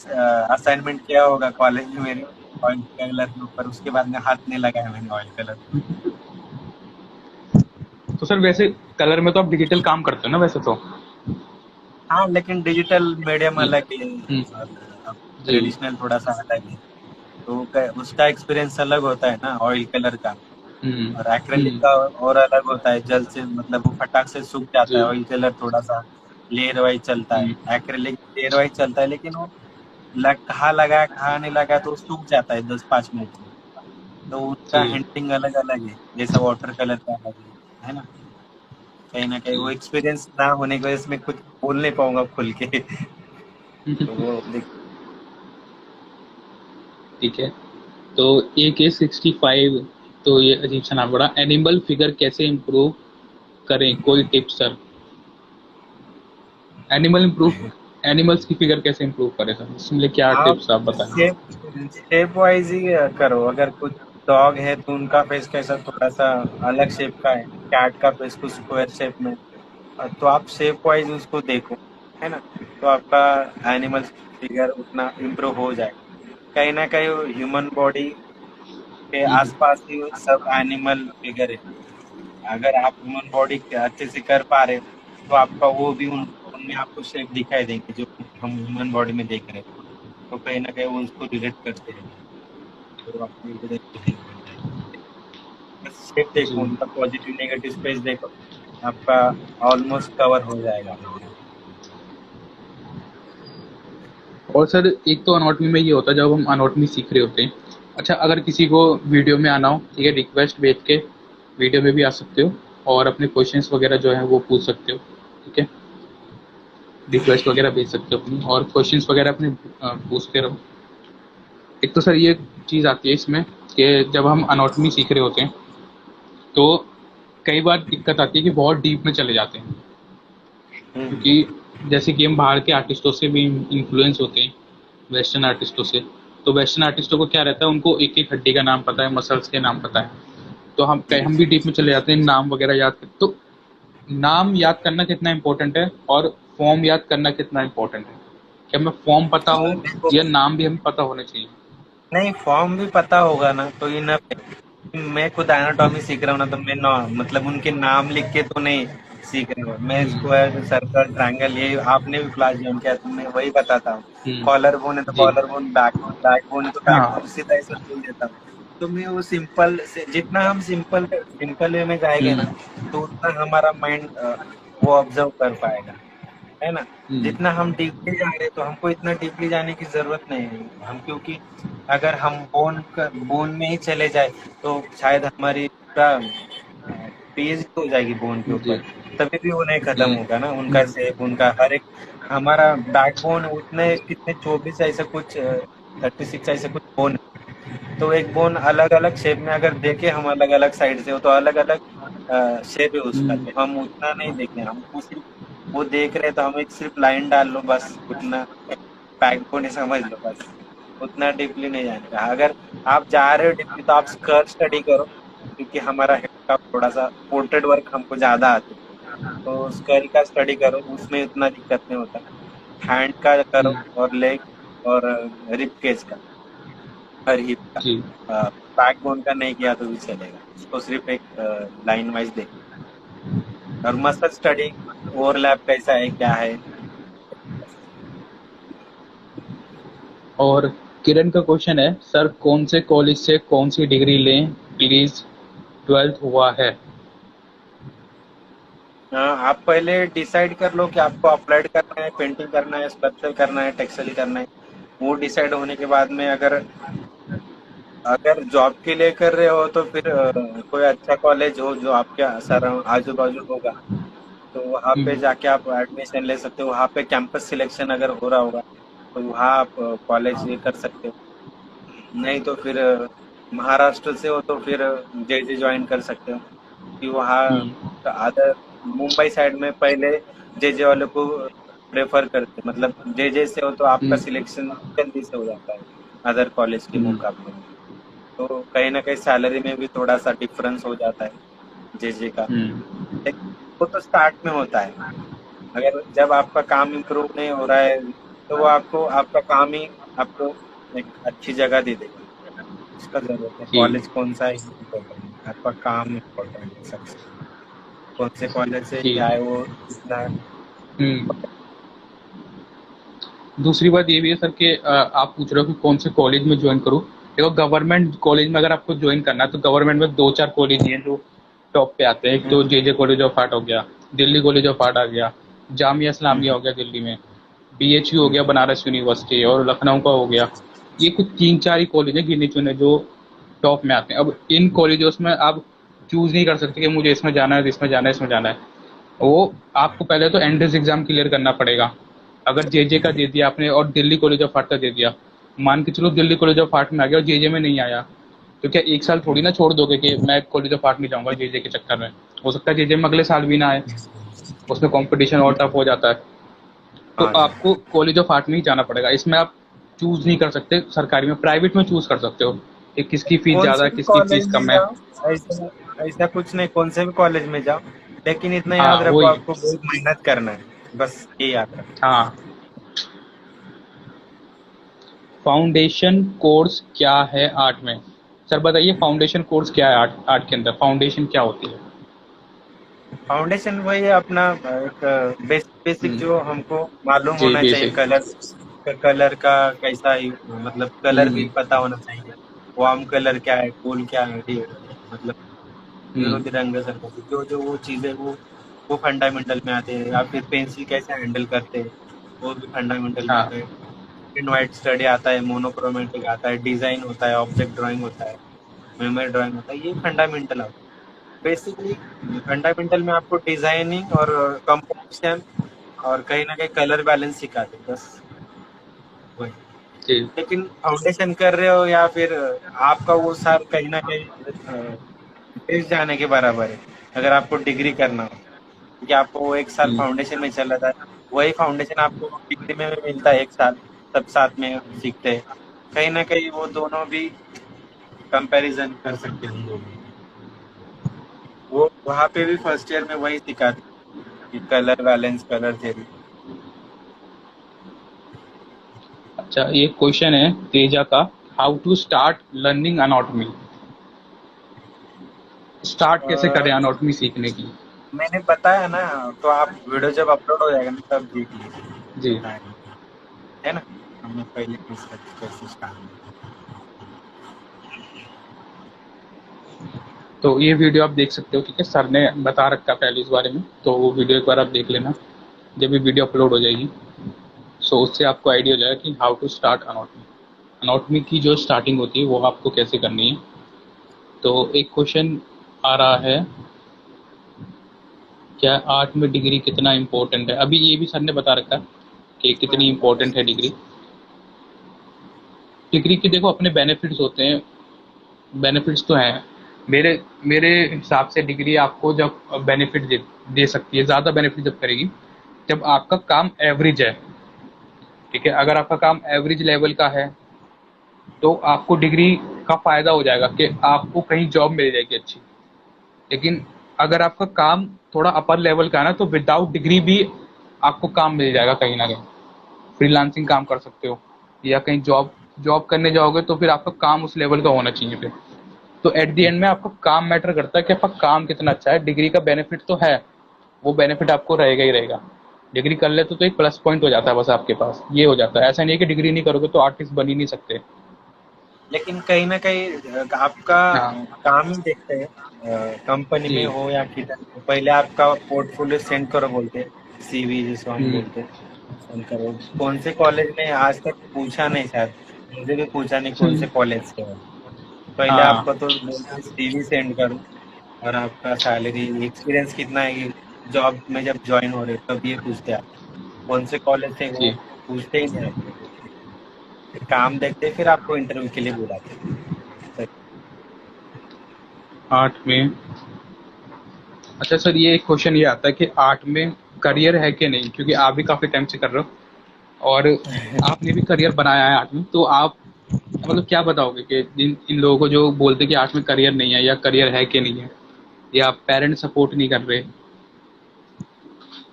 असाइनमेंट किया होगा कॉलेज में मेरे, ऑयल कलर के ऊपर, उसके बाद में हाथ नहीं लगाया मैंने ऑयल कलर। तो सर वैसे कलर में तो आप डिजिटल काम करते हो ना वैसे तो। हाँ, लेकिन डिजिटल मीडियम हम्म, अलग है हम्म, और जी, ट्रेडिशनल थोड़ा सा अलग है। तो उसका एक्सपीरियंस अलग होता है ना ऑयल कलर का, हम्म, और एक्रेलिक हम्म, का और अलग होता है, जल्द से मतलब वो फटाक से सूख जाता है। जी, ऑयल कलर थोड़ा सा लेयर वाइज चलता है, हम्म, एक्रेलिक लेयर वाइज चलता है, लेकिन वो कहाँ लगा कहाँ नहीं लगा तो सूख जाता है 10-5 मिनट में। तो उनका जी। हैंडलिंग अलग अलग है, जैसा वाटर कलर का अलग है ना। कहीं ना कहीं वो जी। एक्सपीरियंस ना होने की वजह से मैं कुछ बोल नहीं पाऊंगा खुल के। तो वो ठीक है, तो AK-65, तो ये अजीब सा नाम पड़ा। एनिमल फिगर कैसे इम्प्रूव करें, कोई tips sir? Animal improve, animals की फिगर कैसे इम्प्रूव करें सर, इसमें लिए क्या आप टिप्स आप बताएं? शेप शेप वाइज ही करो। अगर कुछ डॉग है तो उनका फेस कैसा थोड़ा सा अलग शेप का है, कैट का फेस कुछ स्क्वायर शेप में, तो आप शेप वाइज उसको देखो, है ना। तो आपका एनिमल फिगर उतना इम्प्रूव हो जाए। कहीं ना कहीं ह्यूमन बॉडी के हम्म, आसपास ही वो सब एनिमल फिगर है। अगर आप ह्यूमन बॉडी अच्छे से कर पा रहे हो तो आपका वो भी उनमें आपको शेप दिखाई देंगे जो हम ह्यूमन बॉडी में देख रहे हैं। तो कहीं ना कहीं वो उसको रिलेट करते हैं, तो आपकी फिगर बन जाएगी। बस शेप जी। देखो, उनका पॉजिटिव नेगेटिव स्पेस देखो, आपका ऑलमोस्ट कवर हो जाएगा। और सर एक तो अनॉटमी में ये होता है जब हम अनॉटमी सीख रहे होते हैं। अच्छा, अगर किसी को वीडियो में आना हो, ठीक है, रिक्वेस्ट भेज के वीडियो में भी आ सकते हो, और अपने क्वेश्चंस वगैरह जो है वो पूछ सकते हो। ठीक है, रिक्वेस्ट वगैरह भेज सकते हो अपनी, और क्वेश्चंस वगैरह अपने पूछते रहो। एक तो सर ये चीज़ आती है इसमें कि जब हम अनॉटमी सीख रहे होते हैं तो कई बार दिक्कत आती है कि बहुत डीप में चले जाते हैं, हम्म। क्योंकि जैसे कि हम बाहर के आर्टिस्टों से भी इन्फ्लुएंस होते हैं, वेस्टर्न आर्टिस्टों से। तो वेस्टर्न आर्टिस्टों को क्या रहता है, उनको एक एक हड्डी का नाम पता है, मसल्स के नाम पता है। तो जी हम जी। भी डीप में चले जाते हैं, नाम वगैरह याद कर। तो नाम याद करना कितना इंपॉर्टेंट है और फॉर्म याद करना कितना इंपॉर्टेंट है? क्या हमें फॉर्म पता हो देखो, या नाम भी हमें पता होने चाहिए? नहीं फॉर्म भी पता होगा ना तो इनफ। मैं खुद एनाटॉमी सीख रहा हूँ ना, तो मैं मतलब उनके नाम लिख के तो नहीं सीख रहा हूँ मैं। हम्म, स्क्वायर, सर्कल, ट्रायंगल, ये आपने भी क्लास ज्वाइन किया तो मैं वही बताता हूँ। कॉलर बोन है तो जी, कॉलर बोन, बैकबोन, बैकबोन है तो बैकबोन, हाँ, सीधा ऐसे बोल देता हूँ। तो मैं वो सिंपल से, जितना हम सिंपल सिंपल वे में जाएंगे ना, हम्म, तो उतना हमारा माइंड वो ऑब्जर्व कर पाएगा, है ना। हम्म, जितना हम डीपली जा रहे हैं तो हमको इतना डीपली जाने की जरूरत नहीं है हम, क्योंकि अगर हम बोन में ही चले जाए तो शायद हमारी पूरा पीएचडी हो जाएगी बोन के ऊपर, जी, तभी भी वो नहीं खत्म जी, होगा ना। उनका शेप, उनका हर एक, हमारा बैकबोन उतने कितने 24 ऐसा कुछ 36 ऐसा कुछ बोन है। तो एक बोन अलग अलग शेप में अगर देखे हम अलग अलग साइड से हो तो अलग अलग शेप है उसका, हम्म, तो हम उतना नहीं देखें, हमको सिर्फ वो देख रहे हैं तो हम एक सिर्फ लाइन डाल लो बस, उतना बैकबोन ही समझ लो बस। उतना डीपली नहीं जाने का। अगर आप जा रहे हो डीपली तो आप स्कर स्टडी करो, क्योंकि हमारा हेड का थोड़ा सा पोर्ट्रेट वर्क हमको ज्यादा आता है, तो स्कर का स्टडी करो, उसमें उतना दिक्कत नहीं होता। हैंड का करो, हम्म, और लेग, और रिप केज का, और हिप जी। का। बैकबोन का नहीं किया तो भी चलेगा, उसको सिर्फ एक लाइन वाइज देख। और मसल स्टडी, ओवरलैप कैसा है क्या है। और किरण का क्वेश्चन है, सर कौन से कॉलेज से कौन सी डिग्री लें प्लीज, 12th हुआ है। आप पहले डिसाइड कर लो कि आपको अप्लाइड करना है, पेंटिंग करना है, स्कल्पचर करना है, टेक्सटाइल करना है। वो डिसाइड होने के बाद में अगर अगर जॉब के लिए कर रहे हो तो फिर कोई अच्छा कॉलेज हो जो आपके सर आजू बाजू होगा, तो वहाँ पे हम्म, जाके आप एडमिशन ले सकते हो। वहाँ पे कैंपस सिलेक्शन अगर हो रहा होगा तो वहाँ आप कॉलेज कर सकते हो। नहीं तो फिर महाराष्ट्र से हो तो फिर जे ज्वाइन कर सकते हो कि वहाँ हम्म। अदर मुंबई साइड में पहले जे वाले को प्रेफर करते, मतलब जे से हो तो आपका हम्म। सिलेक्शन जल्दी से हो जाता है अदर कॉलेज के हम्म। मुकाबले। तो कहीं ना कहीं सैलरी में भी थोड़ा सा डिफरेंस हो जाता है जे का। हम्म। लेकिन वो तो स्टार्ट में होता है, अगर जब आपका काम इम्प्रूव नहीं हो रहा है तो वो आपको आपका काम ही आपको एक अच्छी जगह दे देगा। उसका जरूरत है जी। कॉलेज कौन सा है इम्पोर्टेंट है, आपका काम इम्पोर्टेंट है सबसे। कौन से कॉलेज से जी। जाए वो इतना। हम्म। दूसरी बात ये भी है सर कि आप पूछ रहे हो कि कौन से कॉलेज में ज्वाइन करूँ। देखो, गवर्नमेंट कॉलेज में अगर आपको ज्वाइन करना है तो गवर्नमेंट में दो चार कॉलेज ही हैं जो टॉप पे आते हैं। एक तो जे कॉलेज ऑफ आर्ट हो गया, दिल्ली कॉलेज ऑफ आर्ट आ गया, जामिया इस्लामिया हो गया दिल्ली में, बीएचयू हो गया बनारस यूनिवर्सिटी, और लखनऊ का हो गया। ये कुछ तीन चार ही कॉलेज हैं गिने चुने जो टॉप में आते हैं। अब इन कॉलेजों में आप चूज नहीं कर सकते कि मुझे इसमें जाना है, इसमें जाना है, इसमें जाना है। वो आपको पहले तो एंट्रेंस एग्जाम क्लियर करना पड़ेगा। अगर जे का दे दिया आपने और दिल्ली कॉलेज ऑफ आर्ट का दे दिया, मान के चलो दिल्ली कॉलेज ऑफ आर्ट में आ गया और जे में नहीं आया, तो क्या एक साल थोड़ी ना छोड़ दोगे कि मैं कॉलेज ऑफ आर्ट नहीं जाऊंगा जे के चक्कर में। हो सकता है जे में अगले साल भी ना आए, उसमें कंपटीशन और टफ हो जाता है। तो हाँ जी। आपको कॉलेज ऑफ आर्ट में ही जाना पड़ेगा। इसमें आप चूज नहीं कर सकते सरकारी में, प्राइवेट में चूज कर सकते हो कि किसकी फीस कौन ज्यादा से है, भी किसकी कॉलेज फीस में कम है। जाओ, ऐसा ऐसा कुछ नहीं, कौन से भी कॉलेज में जाओ, लेकिन इतना याद हाँ रखो वही। आपको बहुत मेहनत करना है, बस ये याद रखो। हाँ। फाउंडेशन कोर्स क्या है आर्ट में? सर बताइए, फाउंडेशन कोर्स क्या है आर्ट आर्ट के अंदर, फाउंडेशन क्या होती है? फाउंडेशन वही है अपना एक बेसिक हम्म। जो हमको मालूम जी, होना चाहिए, बेसिक। कलर का कैसा ही, मतलब कलर भी हम्म। पता होना चाहिए। वार्म कलर क्या है, कूल क्या है, मतलब हम्म। विरोधी रंग संगति, जो जो वो चीजें वो फंडामेंटल में आते हैं, या फिर पेंसिल कैसे हैंडल करते हैं वो भी फंडामेंटल में आता हाँ। है। एंड वाइट स्टडी आता है, मोनोक्रोमेटिक आता है, डिजाइन होता है, ऑब्जेक्ट ड्राइंग होता है, मेमोरी ड्राइंग होता है, ये फंडामेंटल आता है बेसिकली। फंडामेंटल में आपको डिजाइनिंग और कंपोजिशन और कहीं ना कहीं कलर बैलेंस सिखाते हैं, बस वही। जी। लेकिन फाउंडेशन कर रहे हो या फिर आपका वो साल कहीं ना कहीं वेस्ट जाने के बराबर है, अगर आपको डिग्री करना हो, क्योंकि आपको वो एक साल हम्म। फाउंडेशन में चला था, वही फाउंडेशन आपको डिग्री में भी मिलता है एक साल, सब साथ में सीखते हैं। कहीं ना कहीं वो दोनों भी कंपैरिजन कर सकते हैं हम दोनों। वो वहाँ पे भी फर्स्ट ईयर में वही सिखाते हैं कि कलर बैलेंस, कलर थ्योरी। अच्छा, ये क्वेश्चन है तेजा का। How to start learning anatomy? Start कैसे करें अनाटॉमी सीखने की? मैंने बताया ना, तो आप वीडियो जब अपलोड हो जाएगा ना तब देख लीजिए, जी। बताया है ना, हमने पहले डिस्कस कैसे स्टार्ट। तो ये वीडियो आप देख सकते हो, ठीक है, सर ने बता रखा पहले इस बारे में, तो वो वीडियो एक बार आप देख लेना जब ये वीडियो अपलोड हो जाएगी। सो उससे आपको आइडिया हो जाएगा कि how to start anatomy. Anatomy की जो स्टार्टिंग होती है वो आपको कैसे करनी है। तो एक क्वेश्चन आ रहा है, क्या आर्ट में डिग्री कितना इम्पोर्टेंट है? अभी ये भी सर ने बता रखा है कि कितनी इम्पोर्टेंट है डिग्री। डिग्री के देखो अपने बेनिफिट्स होते हैं, बेनिफिट्स तो हैं। मेरे मेरे हिसाब से डिग्री आपको जब बेनिफिट दे सकती है, ज़्यादा बेनिफिट जब करेगी जब आपका काम एवरेज है। ठीक है, अगर आपका काम एवरेज लेवल का है तो आपको डिग्री का फ़ायदा हो जाएगा कि आपको कहीं जॉब मिल जाएगी अच्छी। लेकिन अगर आपका काम थोड़ा अपर लेवल का है ना, तो विदाउट डिग्री भी आपको काम मिल जाएगा कहीं ना कहीं। फ्रीलांसिंग काम कर सकते हो, या कहीं जॉब जॉब करने जाओगे तो फिर आपका काम उस लेवल का होना चाहिए फिर। तो एट द एंड में आपका काम मैटर करता है कि आपका काम कितना अच्छा है। डिग्री का बेनिफिट तो है, वो बेनिफिट आपको रहेगा ही रहेगा। डिग्री कर लेते तो एक प्लस पॉइंट हो जाता है बस आपके पास, ये हो जाता है। ऐसा नहीं है कि डिग्री नहीं करोगे तो आर्टिस्ट बन ही नहीं सकते। लेकिन कहीं ना कहीं आपका हाँ। काम ही देखते हैं, कंपनी में जी। हो या किधर हो, पहले आपका पोर्टफोलियो सेंड करो बोलते हैं, सीवी जिसको हम हम्म। बोलते हैं, सेंड करो। कौन से कॉलेज में आज तक पूछा नहीं, शायद मुझे भी पूछा नहीं कौन से कॉलेज से हो। पहले हाँ। आपको तो बोलते हैं सीवी सेंड करो, और आपका सैलरी एक्सपीरियंस कितना है, कि जॉब में जब ज्वाइन हो रहे हो तब ये पूछते हैं आप कौन से कॉलेज से हो, जी। पूछते ही नहीं आपको। काम देखते फिर आपको इंटरव्यू के लिए बुलाते हैं। आर्ट में, अच्छा सर ये एक क्वेश्चन ये आता है कि आर्ट में करियर है कि नहीं, क्योंकि आप भी काफ़ी टाइम से कर रहे हो और आपने भी करियर बनाया है आर्ट में, तो आप मतलब क्या बताओगे कि इन लोगों को जो बोलते हैं कि आर्ट में करियर नहीं है, या करियर है कि नहीं है, या पेरेंट्स सपोर्ट नहीं कर रहे?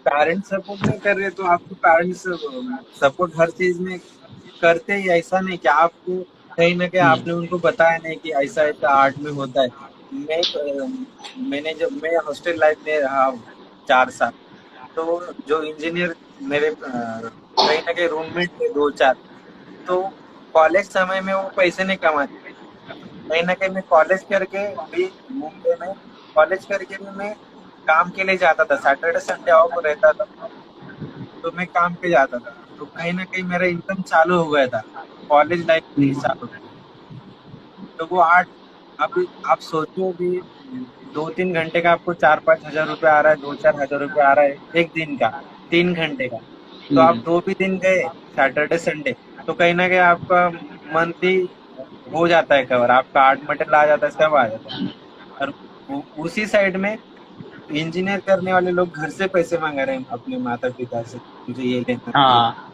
पेरेंट्स सपोर्ट नहीं कर रहे तो आपको पेरेंट्स सपोर्ट हर चीज में करते ही, ऐसा नहीं कि आपको कहीं ना कहीं हम्म। आपने उनको बताया नहीं कि ऐसा ऐसा आर्ट में होता है। मैंने जब मैं हॉस्टल लाइफ में रहा 4 साल, तो जो इंजीनियर मेरे कहीं ना कहीं रूममेट थे 2 4, तो कॉलेज समय में वो पैसे नहीं कमाते। कहीं ना कहीं मैं कॉलेज करके भी मुंबई में, कॉलेज करके भी मैं काम के लिए जाता था, सैटरडे संडे ऑफ रहता था, तो मैं काम पे जाता था, तो कहीं ना कहीं मेरा इनकम चालू हो गया था कॉलेज लाइफ के हम्म। हिसाब से। तो वो 8, अभी आप सोचो कि 2 3 घंटे का आपको 4 5 हज़ार रुपये आ रहा है, 2 4 हज़ार रुपये आ रहा है एक दिन का, 3 घंटे का। तो आप हम्म। 2 भी दिन गए, सैटरडे संडे, तो कहीं ना कहीं आपका मंथली हो जाता है कवर, आपका आर्ट मटेरियल आ जाता है, सब आ जाता है। और उसी साइड में इंजीनियर करने वाले लोग घर से पैसे मांग रहे हैं अपने माता पिता से, मुझे ये लेना है ये। हाँ।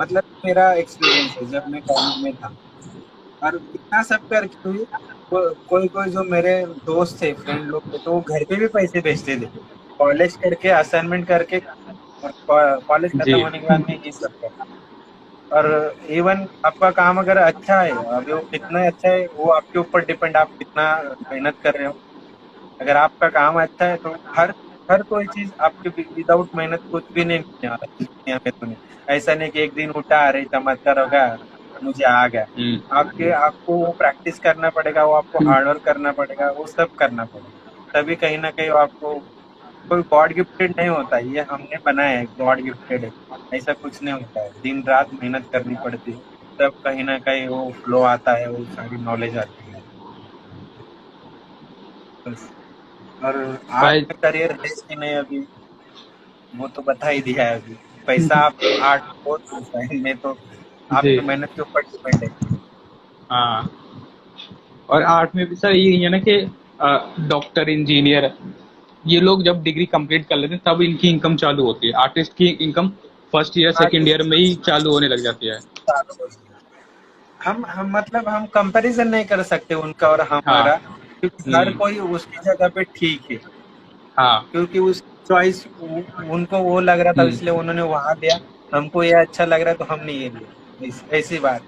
मतलब मेरा एक्सपीरियंस है जब मैं कॉलेज में था। और इतना सब करके भी कोई कोई जो मेरे दोस्त थे, फ्रेंड लोग थे, तो वो घर पे भी पैसे भेजते थे कॉलेज करके, असाइनमेंट करके, और कॉलेज जी। खत्म होने के बाद में ये सब करना। और इवन आपका काम अगर अच्छा है, अभी वो कितना अच्छा है वो आपके ऊपर डिपेंड, आप कितना मेहनत कर रहे हो। अगर आपका काम अच्छा है तो हर हर कोई चीज आपके विदाउट मेहनत कुछ भी नहीं मिलने वाला है इस दुनिया में। तुम्हें ऐसा नहीं कि एक दिन उठा, अरे चमत्कार होगा, मुझे आ गया। हम्म। आपके आपको वो प्रैक्टिस करना पड़ेगा, वो आपको हार्डवर्क करना पड़ेगा, वो सब करना पड़ेगा, तभी कहीं ना कहीं वो आपको, कोई गॉड गिफ्टेड नहीं होता है, ये हमने बनाया है गॉड गिफ्टेड है, ऐसा कुछ नहीं होता है। दिन रात मेहनत करनी पड़ती है, तब कहीं ना कहीं वो फ्लो आता है, वो सारी नॉलेज आती है बस। और आर्ट भाई। में करियर है कि नहीं अभी, वो तो बता ही दिया है अभी। पैसा, आप आर्ट में बहुत पैसा है, मैं तो जी। आपके मेहनत के ऊपर डिपेंड है। हाँ। और आर्ट में भी सर यही है ना कि डॉक्टर, इंजीनियर, ये लोग जब डिग्री कंप्लीट कर लेते हैं तब इनकी इनकम चालू होती है। आर्टिस्ट की income first year second year में ही आर्टिस्ट चालू होने लग जाती है। हम मतलब हम कंपैरिजन नहीं कर सकते उनका और हाँ। हमारा, क्योंकि हर हम्म। कोई उसकी जगह पे ठीक है। हाँ। क्योंकि उस चॉइस उनको वो लग रहा था हम्म। इसलिए उन्होंने वहां दिया, हमको ये अच्छा लग रहा है तो हमने ये लिया, ऐसी बात।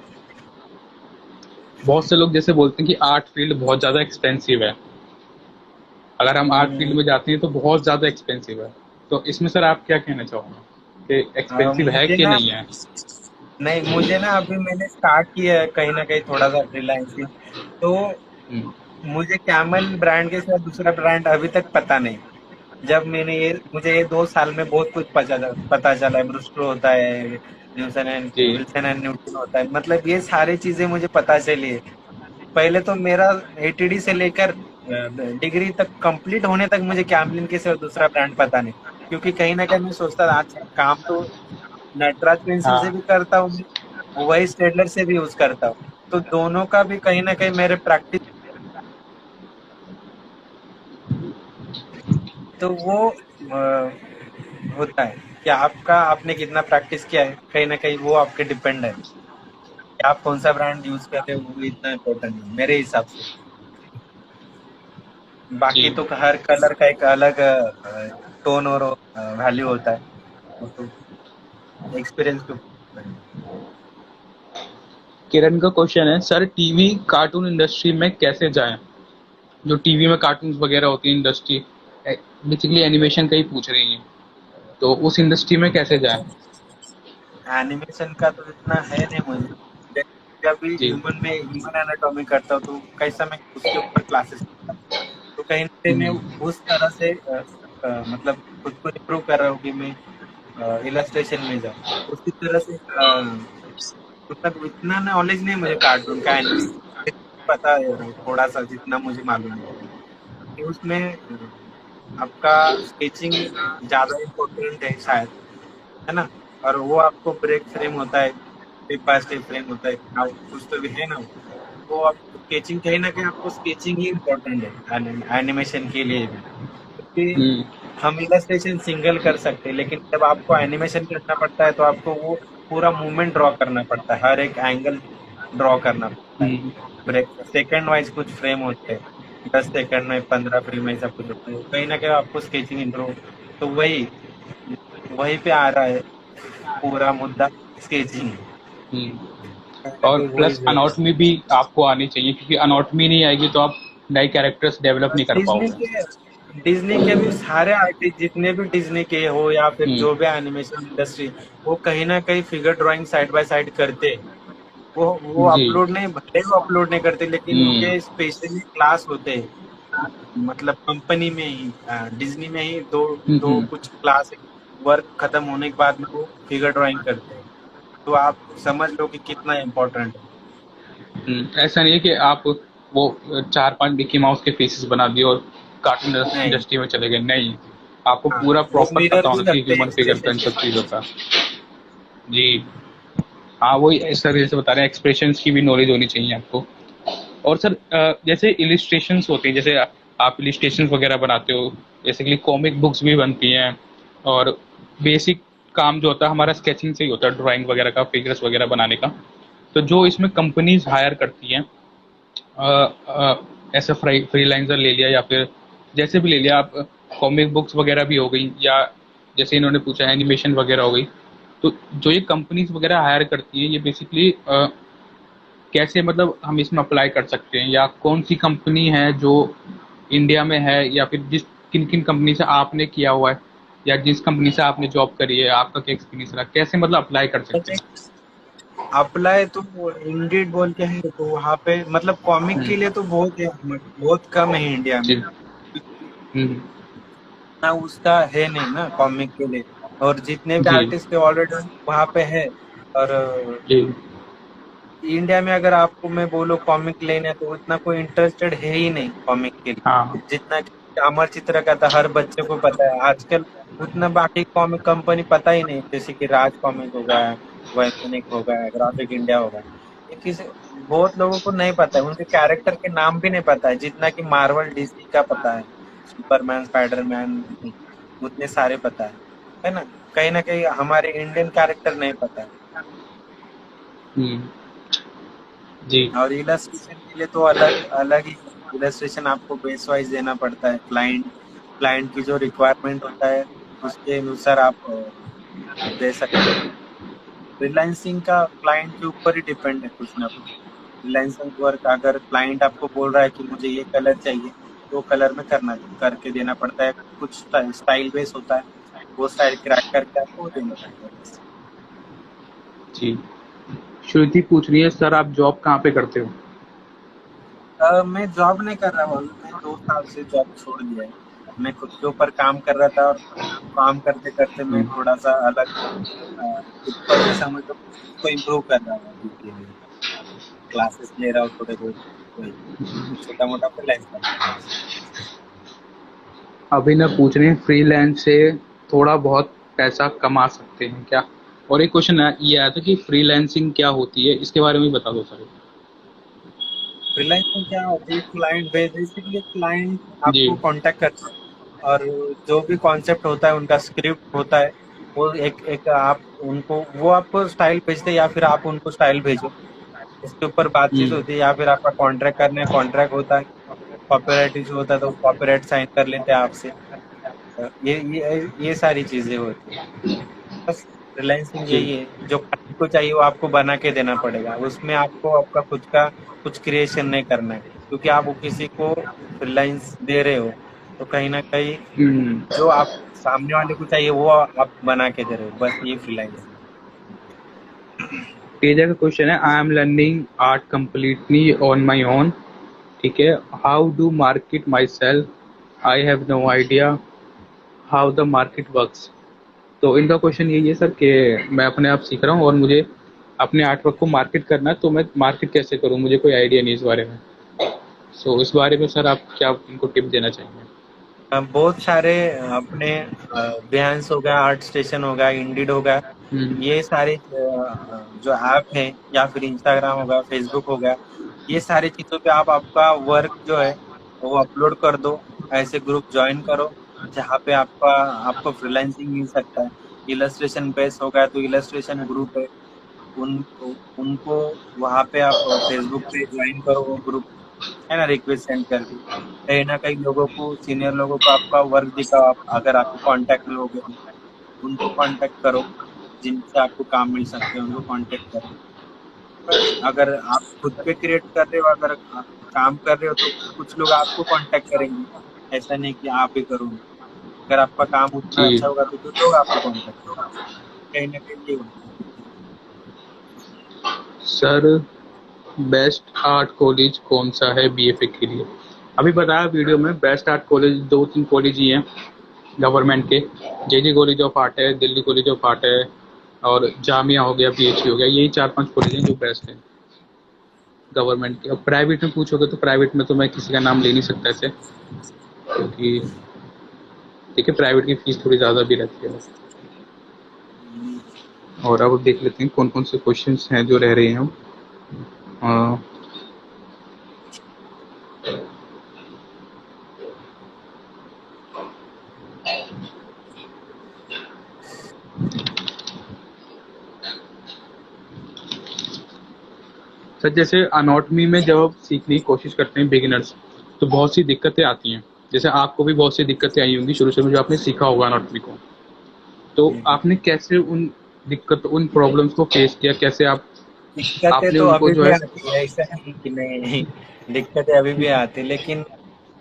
बहुत से लोग जैसे बोलते हैं कि आर्ट फील्ड बहुत ज़्यादा एक्सपेंसिव है, अगर हम आर्ट फील्ड हम्म, में जाते हैं तो बहुत ज़्यादा एक्सपेंसिव है। तो इसमें सर आप क्या कहना चाहोगे कि एक्सपेंसिव है मुझे कि ना, नहीं है? नहीं मुझे ना, अभी मैंने स्टार्ट किया है कहीं ना कहीं थोड़ा सा फ्रीलांसिंग, तो हम्म। मुझे कैमन ब्रांड के साथ दूसरा ब्रांड अभी तक पता नहीं। जब मैंने ये, मुझे ये 2 साल में बहुत कुछ पता चला है, ब्रूस्टर होता है, जी। विल्सन एंड न्यूटन होता है, मतलब ये सारी चीजें मुझे पता चली है। पहले तो मेरा एटीडी से लेकर डिग्री तक कंप्लीट होने तक मुझे कैमलिन के सिवा दूसरा ब्रांड पता नहीं, क्योंकि कहीं ना कहीं मैं सोचता था अच्छा काम तो नटराज पेंसिल से हाँ। भी करता हूँ मैं, वही स्टेडलर से भी यूज करता हूँ, तो दोनों का भी कहीं ना कहीं मेरे प्रैक्टिस, तो वो होता है कि आपका, आपने कितना प्रैक्टिस किया है, कहीं ना कहीं वो आपके डिपेंड है कि आप कौन सा ब्रांड यूज कर रहे हो, वो इतना इम्पोर्टेंट है मेरे हिसाब से। बाकी जी। तो हर कलर का एक अलग टोन और वैल्यू होता है, वो तो एक्सपीरियंस के ऊपर है। किरण का क्वेश्चन है सर, टीवी कार्टून इंडस्ट्री में कैसे जाएं? जो टीवी में कार्टून वगैरह होती है इंडस्ट्री, बेसिकली एनिमेशन का ही पूछ रही हैं, तो उस इंडस्ट्री में कैसे जाएं? एनिमेशन का तो इतना है नहीं मुझे, जब भी जी। ह्यूमन में ह्यूमन एनाटॉमी करता हूँ तो कैसा मैं उसके ऊपर क्लासेस, तो कहीं ना कहीं मैं हम्म। उस तरह से मतलब खुद को इम्प्रूव कर रहा हूँ कि मैं इलस्ट्रेशन में जाऊँ उसी तरह से। मतलब इतना नॉलेज नहीं मुझे कार्टून का, एनिमेशन पता है थोड़ा सा जितना मुझे मालूम है कि उसमें आपका स्केचिंग ज्यादा इम्पोर्टेंट है शायद, है ना। और वो आपको ब्रेक फ्रेम होता है, स्टेप बाय स्टेप फ्रेम होता है, कुछ तो भी है ना वो। वो आप स्केचिंग कहीं ना कहीं आपको स्केचिंग ही इम्पोर्टेंट है एनिमेशन के लिए भी, क्योंकि हम्म हम इलस्ट्रेशन सिंगल कर सकते हैं, लेकिन जब आपको एनिमेशन करना पड़ता है तो आपको वो पूरा मूवमेंट ड्रॉ करना पड़ता है, हर एक एंगल ड्रॉ करना पड़ता है। हम्म ब्रेक सेकंड वाइज कुछ फ्रेम होते हैं, 10 सेकंड में 15 फ्रेम ऐसा कुछ होता है, कहीं ना कहीं आपको स्केचिंग इम्प्रूव, तो वही वहीं पे आ रहा है पूरा मुद्दा, स्केचिंग। हम्म। कहीं ना और कहीं वही प्लस जो है अनॉटमी भी आपको आनी चाहिए, क्योंकि अनॉटमी नहीं आएगी तो आप नए कैरेक्टर्स डेवलप नहीं कर डिज्नी पाओगे। के डिज्नी के भी सारे आर्टिस्ट जितने भी डिज्नी के हो या फिर हम्म। जो भी एनिमेशन इंडस्ट्री, वो कहीं ना कहीं figure drawing side by side करते हैं। वो जी। अपलोड नहीं, भले वो अपलोड नहीं करते, लेकिन हम्म उनके स्पेशली क्लास होते हैं, मतलब कंपनी में ही, डिज्नी में ही दो दो हम्म कुछ क्लास वर्क खत्म होने के बाद में वो फिगर ड्राइंग करते हैं, तो आप समझ लो कि कितना इम्पोर्टेंट है। ऐसा नहीं है कि आप वो 4-5 मिकी माउस के पीसेस बना दिए और कार्टून नहीं, इंडस्ट्री में चले गए, नहीं। आपको हाँ, पूरा वो प्रॉपर मिरर पता भी होना चाहिए लगते हैं ह्यूमन फिगर का, एक्सप्रेशन इन के सब चीज़ों साथ। का। जी। हाँ, वही सर जैसे बता रहे हैं, एक्सप्रेशंस की भी नॉलेज होनी चाहिए आपको। और सर जैसे इलिस्ट्रेशंस होती हैं, जैसे आप इलिस्ट्रेशंस वगैरह बनाते हो, बेसिकली कॉमिक बुक्स भी बनती हैं, और बेसिक काम जो होता है हमारा स्केचिंग से ही होता है, ड्राइंग वगैरह का, फिगर्स वगैरह बनाने का। तो जो इसमें कंपनीज हायर करती हैं, ऐसे फ्रीलांसर ले लिया या फिर जैसे भी ले लिया आप, कॉमिक बुक्स वगैरह भी हो गई, या जैसे इन्होंने पूछा एनिमेशन वगैरह हो गई, तो जो ये कंपनीज वगैरह हायर करती हैं, ये बेसिकली कैसे, मतलब हम इसमें अप्लाई कर सकते हैं, या कौन सी कंपनी है जो इंडिया में है, या फिर जिस किन किन कंपनी से आपने किया हुआ है, या जिस कंपनी से आपने जॉब करी है, आपका क्या एक्सपीरियंस रहा, कैसे मतलब अप्लाई कर सकते हैं? अप्लाई तो इंडीड बोल के है, तो वहाँ पे मतलब कॉमिक के लिए तो बहुत है, बहुत कम है इंडिया में, जी। क्योंकि हम्म, ना उसका है नहीं ना कॉमिक के लिए, और जितने भी जी आर्टिस्ट ऑलरेडी वहाँ पे है। और जी। इंडिया में अगर आपको मैं बोलूँ कॉमिक लेने, तो उतना कोई इंटरेस्टेड है ही नहीं कॉमिक के लिए, हाँ। जितना कि अमर चित्र का था, हर बच्चे को पता है आजकल। उतना बाकी कॉमिक कंपनी पता ही नहीं, जैसे कि राज कॉमिक हो गया, वैज्ञानिक हो गया, ग्राफिक इंडिया हो गया, ये किसी बहुत लोगों को नहीं पता है, उनके कैरेक्टर के नाम भी नहीं पता है, जितना कि मार्वल डीसी का पता है, सुपरमैन, स्पाइडरमैन, उतने सारे पता है ना। कहीं ना कहीं हमारे इंडियन कैरेक्टर नहीं पता है। हम्म, जी। और इलस्ट्रेशन के लिए तो अलग अलग ही इलस्ट्रेशन आपको बेस वाइज देना पड़ता है, क्लाइंट क्लाइंट की जो रिक्वायरमेंट होता है उसके अनुसार आप दे सकते हो। फ्रीलांसिंग का क्लाइंट के ऊपर ही डिपेंड है कुछ ना कुछ। फ्रीलांसिंग वर्क अगर क्लाइंट आपको बोल रहा है कि मुझे ये कलर चाहिए, तो कलर में करना करके देना पड़ता है, कुछ स्टाइल बेस होता है, वो स्टाइल क्रैक करके आपको देना पड़ता है बस। जी। श्रुति पूछ रही है, सर आप जॉब कहाँ पे करते हो? मैं जॉब नहीं कर रहा हूँ, मैं 2 साल से जॉब छोड़ दिया है। मैं खुद के ऊपर काम कर रहा था, और काम करते करते मैं हम्म, थोड़ा सा अलग, खुद को ऐसे समझ लो खुद को इम्प्रूव कर रहा हूँ अभी के लिए। क्लासेस ले रहा हूँ थोड़े बहुत, वही छोटा मोटा फ्रीलांस कर रहा हूँ बस। अभिनव पूछ रहे हैं, फ्रीलांस से थोड़ा बहुत पैसा कमा सकते हैं क्या? और एक क्वेश्चन ये आया था कि फ्रीलांसिंग क्या होती है, इसके बारे में भी बता दो सर। फ्रीलांसिंग क्या होती है, क्लाइंट बेसिकली क्लाइंट जी। आपको कांटेक्ट करता है, और जो भी कॉन्सेप्ट होता है, उनका स्क्रिप्ट होता है, वो एक एक आप उनको, वो आपको स्टाइल भेजते हैं या फिर आप उनको स्टाइल भेजो, उसके ऊपर बातचीत हम्म, होती है, या फिर आपका कॉन्ट्रैक्ट करने कॉन्ट्रैक्ट होता है, कॉपीराइट इशू होता है तो कॉपीराइट साइन कर लेते हैं आपसे। ये सारी चीजें होती है। बस फ्रीलांसिंग जी। यही है, जो client को चाहिए वो आपको बना के देना पड़ेगा, उसमें आपको आपका खुद का कुछ क्रिएशन नहीं करना है, क्योंकि आप वो किसी को फ्रीलांस दे रहे हो, तो कहीं ना कहीं हम्म। जो आप सामने वाले को चाहिए वो आप बना के दे रहे हो, बस ये फ्रीलांसिंग। तेजा का क्वेश्चन है, I am learning art completely on my own, ठीक है, how do market myself, I have no idea how the market works. तो इनका क्वेश्चन यही है सर कि मैं अपने आप सीख रहा हूँ और मुझे अपने आर्ट वर्क को मार्केट करना है, तो मैं मार्केट कैसे करूँ, मुझे कोई आइडिया नहीं इस बारे में। सो इस बारे में सर आप क्या इनको टिप देना चाहेंगे? बहुत सारे अपने behance हो गया, आर्ट स्टेशन हो गया, इंडीड हो गया, हम्म ये सारे जो ऐप है, या फिर इंस्टाग्राम हो गया, फेसबुक हो गया, ये सारी चीज़ों पे आप आपका वर्क जो है वो अपलोड कर दो, ऐसे ग्रुप जॉइन करो जहाँ पे आपको फ्रीलांसिंग मिल सकता है। इलस्ट्रेशन बेस होगा तो इलस्ट्रेशन ग्रुप है, उन उनको वहाँ पे आप फेसबुक पे ज्वाइन करो वो ग्रुप, है ना, रिक्वेस्ट सेंड करके कहीं ना कहीं लोगों को, सीनियर लोगों को आपका वर्क दिखाओ। आप अगर आपके कांटेक्ट में हो गए तो उनको कांटेक्ट करो, जिनसे आपको काम मिल सकते हैं उनको कांटेक्ट करो। बस अगर आप खुद पे क्रिएट कर रहे हो, अगर आप काम कर रहे हो तो कुछ लोग आपको कांटेक्ट करेंगे, ऐसा नहीं कि आप ही करोगे। अगर आपका काम उतना जी अच्छा होगा तो लोग आपको कांटेक्ट करेंगे, कहीं ना कहीं ये होता है। सर, बेस्ट आर्ट कॉलेज कौन सा है बीएफए के लिए? अभी बताया वीडियो में, बेस्ट आर्ट कॉलेज 2-3 कॉलेज ही हैं गवर्नमेंट के। जेजे कॉलेज ऑफ आर्ट है, दिल्ली कॉलेज ऑफ आर्ट है, और जामिया हो गया, पीएचयू हो गया। यही 4-5 कॉलेज हैं जो बेस्ट हैं गवर्नमेंट के। अब प्राइवेट में पूछोगे तो प्राइवेट में तो मैं किसी का नाम ले नहीं सकता ऐसे, क्योंकि देखिए प्राइवेट की फीस थोड़ी ज़्यादा भी रहती है। और अब देख लेते हैं कौन कौन से क्वेश्चंस हैं जो रह रहे हैं। अ, सर जैसे अनॉटमी में जब आप सीखने की कोशिश करते हैं बिगिनर्स, तो बहुत सी दिक्कतें आती हैं। जैसे आपको भी बहुत सी दिक्कतें आई होंगी शुरू शुरू में, जो आपने सीखा होगा अनॉटमी को। तो आपने कैसे उन प्रॉब्लम्स को फेस किया, कैसे दिक्कतें आपने तो उनको अभी जो भी है। आती है, ऐसा नहीं कि नहीं, दिक्कतें अभी भी आती है, लेकिन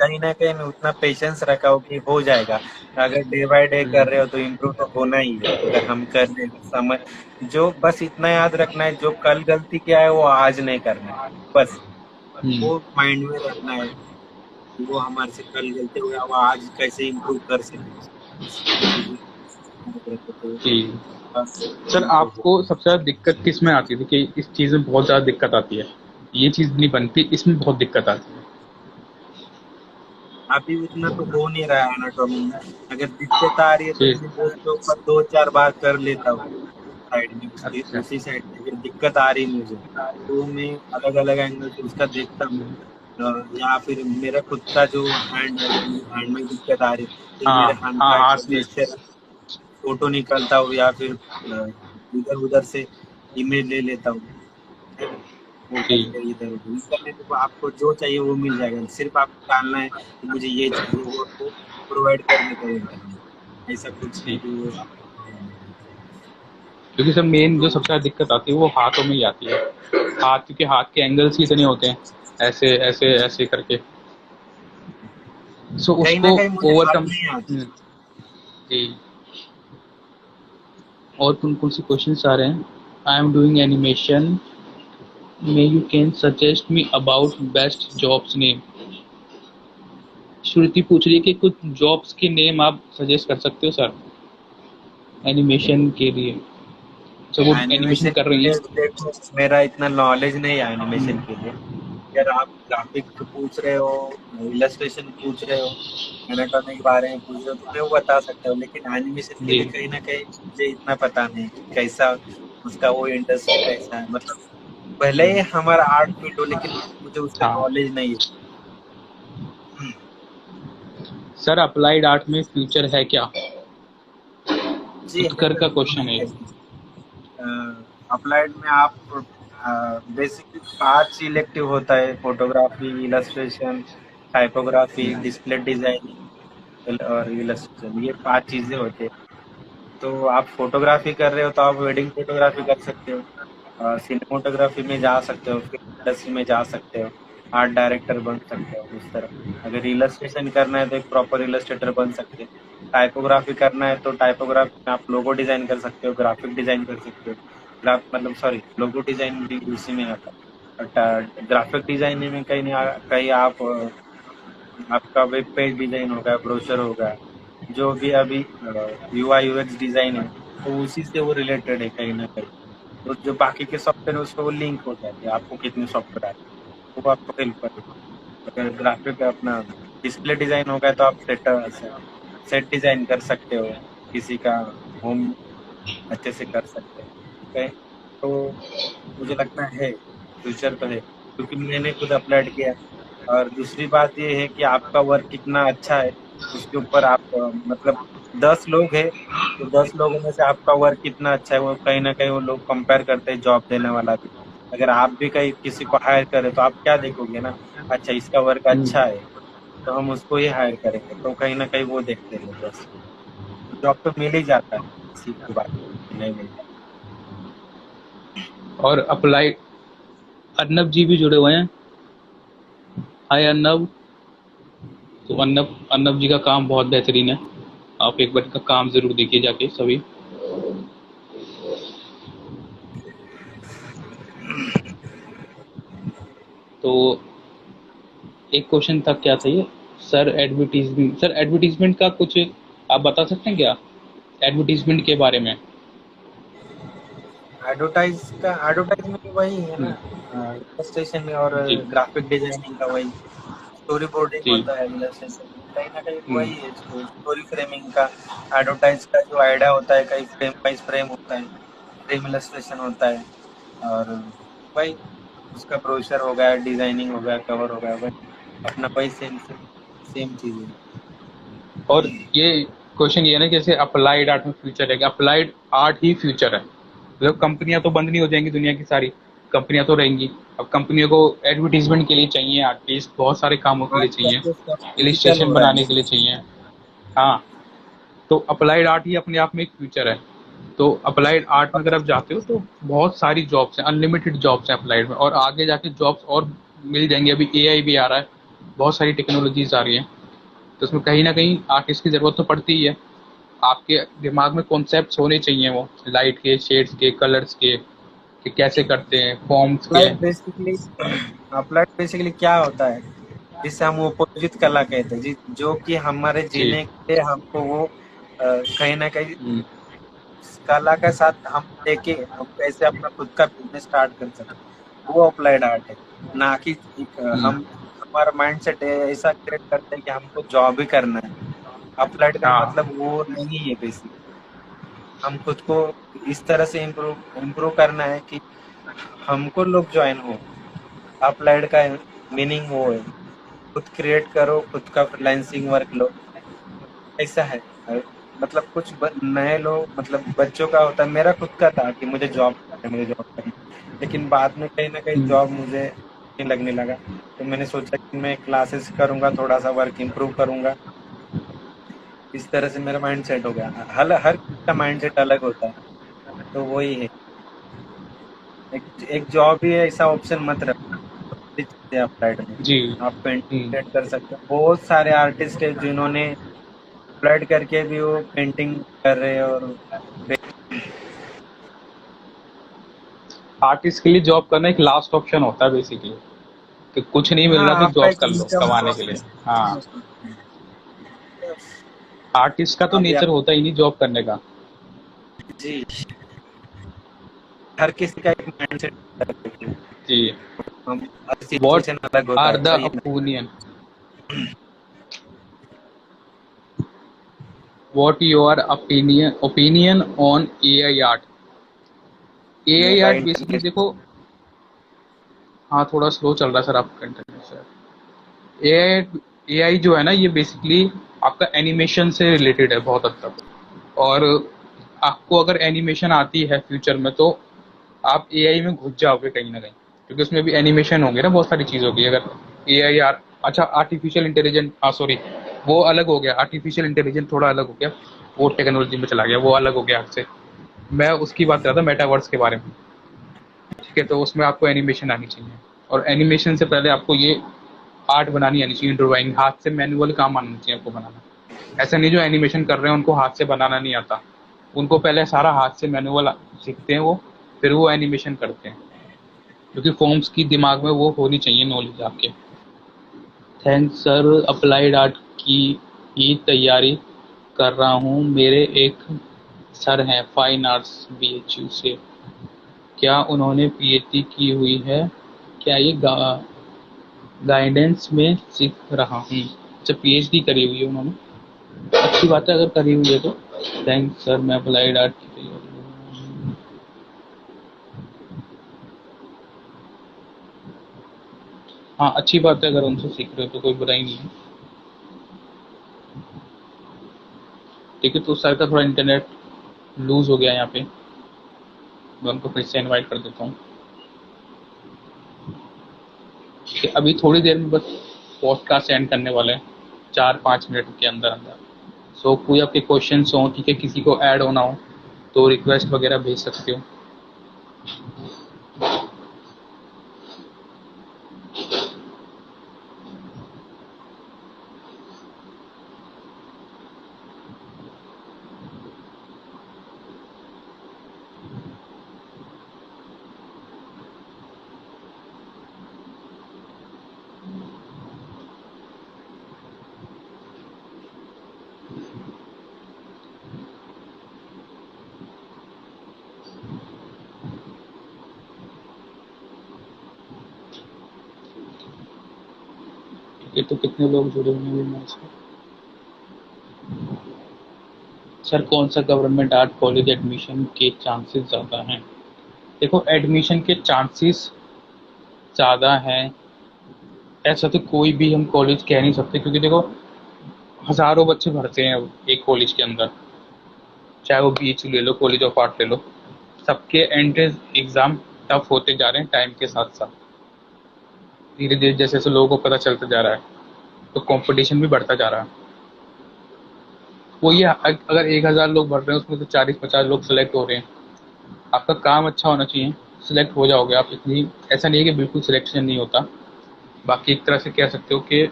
कहीं न कहीं मैं उतना पेशेंस रखा हूँ कि हो जाएगा। अगर डे बाय डे कर रहे हो तो इम्प्रूव तो होना ही है। अगर हम कर रहे हैं समझ, जो बस इतना याद रखना है, जो कल गलती किया है वो आज नहीं करना है। बस हम्म, वो माइंड में रखना है कि वो हमारे से कल गलती हुआ, वो आज कैसे इम्प्रूव कर सके। बस ये चीज़ें याद रखो तो जी। बस सर इम्प्रूव हो। आपको सबसे ज़्यादा दिक्कत किस में आती थी कि इस चीज़ में बहुत ज़्यादा दिक्कत आती है, ये चीज़ नहीं बनती, इसमें बहुत दिक्कत आती है? अभी उतना तो हो नहीं रहा है एनाटॉमी में। अगर दिक्कत आ रही है तो जी। मैं उसके ऊपर 2-4 बार कर लेता हूँ, साइड में उसकी अच्छा। उसी साइड में अगर दिक्कत आ रही है मुझे, तो मैं अलग-अलग एंगल से उसका देखता हूँ। या फिर मेरा खुद का जो हैंड है, हैंड में दिक्कत आ रही है, फिर हाँ मेरे हैंड हाँ, का एक हाथ में। जेस्चर फ़ोटो निकालता हूँ या फिर इधर-उधर से इमेज ले लेता हूँ, है ना? वो जी करके इधर-उधर इंटरनेट पे आपको जो चाहिए वो मिल जाएगा, सिर्फ़ आपको डालना है कि मुझे ये चाहिए, वो आपको प्रोवाइड कर देता है इंटरनेट। ऐसा कुछ है जी। कि वो आपको क्योंकि सर मेन जो सबसे ज़्यादा दिक्कत आती है वो हाथों में ही आती है। हाथ, क्योंकि हाथ के एंगल्स ही इतने होते हैं, ऐसे ऐसे ऐसे करके। सो कहीं न उसको कहीं मुझे हाथ ओवरकम। नहीं आती। जी। और कौन कौन से क्वेश्चंस आ रहे हैं? I am doing animation, may you can suggest me about best jobs name. Shruti पूछ रही है कि कुछ जॉब्स के नेम आप सजेस्ट कर सकते हो सर एनिमेशन के लिए, जब वो एनिमेशन एनिमेशन कर के रही लिए हैं। देखो मेरा इतना नॉलेज नहीं है एनिमेशन हम्म, के लिए। अगर आप ग्राफिक पूछ रहे हो, इलस्ट्रेशन पूछ रहे हो, एनाटॉमी के बारे में पूछ रहे हो तो मैं वो बता सकता हूँ, लेकिन एनिमेशन के जी लिए कहीं न कहीं मुझे इतना पता नहीं कि कैसा उसका वो इंडस्ट्री कैसा है। मतलब भले ही हमारा आर्ट फील्ड हो लेकिन मुझे उसका हाँ। नॉलेज नहीं है। सर अप्लाइड आर्ट में फ्यूचर है क्या? जी है उत्कर ना, का क्यों क्वेश्चन नहीं है है। ये। अप्लाइड में आप बेसिकली 5 इलेक्टिव होता है, photography, illustration, typography, display designing और इलस्ट्रेशन, ये 5 चीजें होती है। तो आप फोटोग्राफी कर रहे हो तो आप वेडिंग फोटोग्राफी कर सकते हो, सिनेमाटोग्राफी में जा सकते हो, फिल्म इंडस्ट्री में जा सकते हो, आर्ट डायरेक्टर बन सकते हो उस तरह। अगर इलस्ट्रेशन करना है तो एक प्रॉपर इलस्ट्रेटर बन सकते हो। टाइपोग्राफी करना है तो टाइपोग्राफी में आप लोगो डिजाइन कर सकते हो, ग्राफिक डिजाइन कर सकते हो। ग्राफ मतलब सॉरी, लोगो डिजाइन भी उसी में आता है। ग्राफिक डिजाइनिंग में कहीं नहीं कहीं आप आपका वेब पेज डिजाइन होगा, ब्रोशर होगा, जो भी अभी यूआई यूएक्स डिजाइन है तो उसी से वो रिलेटेड है कहीं ना कहीं। तो जो बाकी के सॉफ्टवेयर है उसको वो लिंक हो जाती है, आपको कितने सॉफ्टवेयर आते हैं वो आपको हेल्प करेगा। अगर ग्राफिक अपना डिस्प्ले डिजाइन होगा तो आप सेट डिजाइन कर सकते हो, किसी का होम अच्छे से कर सकते हो। ठीक है, तो मुझे लगता है फ्यूचर तो है। क्योंकि मैंने खुद अप्लाइड किया। और दूसरी बात ये है कि आपका वर्क कितना अच्छा है, उसके ऊपर आप मतलब 10 लोग हैं, तो 10 लोगों में से आपका वर्क कितना अच्छा है वो कहीं ना कहीं वो लोग कंपेयर करते हैं जॉब देने वाला भी। अगर आप भी कहीं किसी को हायर करें तो आप क्या देखोगे ना, अच्छा इसका वर्क अच्छा है तो हम उसको ही हायर करेंगे, तो कहीं ना कहीं वो देखते हैं लोग बस। तो जॉब तो मिल ही जाता है, किसी की बात नहीं मिलता। और अप्लाई अर्नब जी भी जुड़े हुए हैं। हाय अर्नब। तो अर्नब अर्नब जी का काम बहुत बेहतरीन है, आप एक बार का काम ज़रूर देखिए जाके सभी। तो एक क्वेश्चन था, क्या था ये? सर एडवर्टीजमेंट का कुछ आप बता सकते हैं क्या, एडवर्टीजमेंट के बारे में? एडवर्टाइजमेंट वही है ना, इलस्ट्रेशन और जी ग्राफिक डिजाइनिंग का वही स्टोरी बोर्डिंग जी। होता है इलस्ट्रेशन में, कहीं ना कहीं वही है स्टोरी फ्रेमिंग का। एडवर्टाइज का जो आइडिया होता है, कहीं फ्रेम बाइज फ्रेम होता है, फ्रेम इलस्ट्रेशन होता है, और वही उसका ब्रोशर हो गया, डिजाइनिंग हो गया, कवर हो गया, वही अपना वही सेम सेम सेम चीज है। और ये क्वेश्चन ये है ना, जैसे अप्लाइड आर्ट में फ्यूचर है, अप्लाइड आर्ट ही फ्यूचर है, मतलब कंपनियां तो बंद नहीं हो जाएंगी, दुनिया की सारी कंपनियां तो रहेंगी। अब कंपनियों को एडवर्टीजमेंट के लिए चाहिए आर्टिस्ट, बहुत सारे कामों के लिए आजकल चाहिए, तो सब डिजिटल इलिस्ट्रेशन हो रहा बनाने है। के लिए चाहिए। हाँ, तो अप्लाइड आर्ट ही अपने आप में एक फ्यूचर है। तो अप्लाइड आर्ट में अगर आप जाते हो तो बहुत सारी जॉब्स हैं, अनलिमिटेड जॉब्स हैं अप्लाइड में, और आगे जाके जॉब्स और मिल जाएंगे। अभी एआई भी आ रहा है, बहुत सारी टेक्नोलॉजीज आ रही हैं, तो उसमें कहीं ना कहीं आर्टिस्ट की ज़रूरत तो पड़ती ही है। आपके दिमाग में कॉन्सेप्ट्स होने चाहिए, वो लाइट के, शेड्स के, कलर्स के, कि कैसे करते हैं, फॉर्म्स के। अप्लाइड बेसिकली क्या होता है, जिसे हम अपोजिट कला कहते हैं, जो कि हमारे जी। जीने के लिए हमको वो कहीं ना कहीं हम्म, उस कला के साथ हम लेके हम कैसे अपना खुद का बिजनेस स्टार्ट कर सकते हैं, वो अप्लाइड आर्ट है। ना कि एक हम्म, हम हमारा माइंड सेट ऐसा क्रिएट करते हैं कि हमको जॉब ही करना है। अप्लाइड का हाँ मतलब वो नहीं है बेसिक। हम खुद को इस तरह से इम्प्रूव इम्प्रूव करना है कि हमको लोग ज्वाइन हो। अप्लाइड का मीनिंग वो है, खुद क्रिएट करो, खुद का फ्रीलांसिंग वर्क लो, ऐसा है। मतलब कुछ नए लोग, मतलब बच्चों का होता है, मेरा खुद का था कि मुझे जॉब करना है, मुझे जॉब करना है, लेकिन बाद में कहीं ना कहीं हम्म, जॉब मुझे नहीं लगने लगा, तो मैंने सोचा कि मैं क्लासेस करूंगा, थोड़ा सा वर्क इम्प्रूव करूंगा। इस तरह से मेरा माइंड सेट हो गया। हर हर का माइंड सेट अलग होता है, तो वही है। एक जॉब ही है ऐसा ऑप्शन मत रखो अप्लाइड में। जी। आप पेंटिंग कर सकते हो, बहुत सारे आर्टिस्ट है जिन्होंने अप्लाइड करके भी वो पेंटिंग कर रहे हैं। और आर्टिस्ट के लिए जॉब करना एक लास्ट ऑप्शन होता है बेसिकली, कि कुछ नहीं मिल हाँ, रहा तो आपका जॉब एक कर लो इनकम कमाने के लिए। सोर्स हाँ, आर्टिस्ट का तो आप या नेचर होता ही नहीं जॉब करने का। जी, हर किसी का एक माइंडसेट अलग है। जी। हम हर वॉट सिचुएशन अलग होता आर है, द वही है ना। Opinion, what your opinion on AI art? मेरे एआई का आर्ट बेसिकली इंटरनेट देखो, हाँ थोड़ा स्लो चल रहा है सर आपका इंटरनेट सर। एआई जो है ना, ये बेसिकली आपका एनिमेशन से रिलेटेड है बहुत हद तक। और आपको अगर एनिमेशन आती है फ्यूचर में, तो आप एआई में घुस जाओगे कहीं ना कहीं, क्योंकि उसमें भी एनिमेशन होंगे ना, बहुत सारी चीज़ होगी। अगर एआई आर अच्छा, आर्टिफिशियल इंटेलिजेंस, हाँ सॉरी, वो अलग हो गया, आर्टिफिशियल इंटेलिजेंस थोड़ा अलग हो गया, वो टेक्नोलॉजी में चला गया, वो अलग हो गया आपसे। मैं उसकी बात कर रहा था, मेटावर्स के बारे में। ठीक है, तो उसमें आपको एनिमेशन आनी चाहिए, और एनिमेशन से पहले आपको ये आर्ट बनानी आनी चाहिए, ड्राइंग, हाथ से मैनुअल काम आना चाहिए आपको बनाना। ऐसा नहीं जो एनिमेशन कर रहे हैं उनको हाथ से बनाना नहीं आता, उनको पहले सारा हाथ से मैनुअल सीखते हैं वो, फिर वो एनिमेशन करते हैं, क्योंकि फॉर्म्स की दिमाग में वो होनी चाहिए नॉलेज आपके। थैंक्स सर, अप्लाइड आर्ट की ही तैयारी कर रहा हूँ, मेरे एक सर हैं फाइन आर्ट्स बीएचयू से, क्या उन्होंने पीएचडी की हुई है? क्या ये गाइडेंस में सीख रहा हूँ। अच्छा, पीएचडी करी हुई है उन्होंने, अच्छी बात है अगर करी हुई है तो। थैंक्स सर, मैं अप्लाइड आर्ट की तैयारी। हाँ, अच्छी बात है, अगर उनसे सीख रहे हो तो कोई बुराई नहीं है। ठीक है, तो उस साइड का थोड़ा इंटरनेट लूज़ हो गया यहाँ पे, मैं उनको फिर से इनवाइट कर देता हूँ। ठीक है, अभी थोड़ी देर में बस पॉडकास्ट एंड करने वाले हैं, 4-5 मिनट के अंदर अंदर। सो कोई आपके क्वेश्चंस हो, ठीक है, किसी को ऐड होना हो तो रिक्वेस्ट वगैरह भेज सकते हो। ठीक है, तो कितने लोग जुड़े हुए हैं मैच में? सर, कौन सा गवर्नमेंट आर्ट कॉलेज एडमिशन के चांसेस ज़्यादा हैं? देखो, एडमिशन के चांसेस ज़्यादा हैं, ऐसा तो कोई भी हम कॉलेज कह नहीं सकते, क्योंकि देखो हज़ारों बच्चे भरते हैं एक कॉलेज के अंदर, चाहे वो बीएचयू ले लो, कॉलेज ऑफ आर्ट ले लो, सबके एंट्रेंस एग्ज़ाम टफ होते जा रहे हैं टाइम के साथ साथ। धीरे धीरे जैसे जैसे लोगों को पता चलता जा रहा है, तो कंपटीशन भी बढ़ता जा रहा है। वो ये अगर 1,000 लोग भर रहे हैं, उसमें से 40-50 लोग सेलेक्ट हो रहे हैं, आपका काम अच्छा होना चाहिए, सिलेक्ट हो जाओगे आप। इतनी ऐसा नहीं है कि बिल्कुल सिलेक्शन नहीं होता। बाकी एक तरह से कह सकते हो कि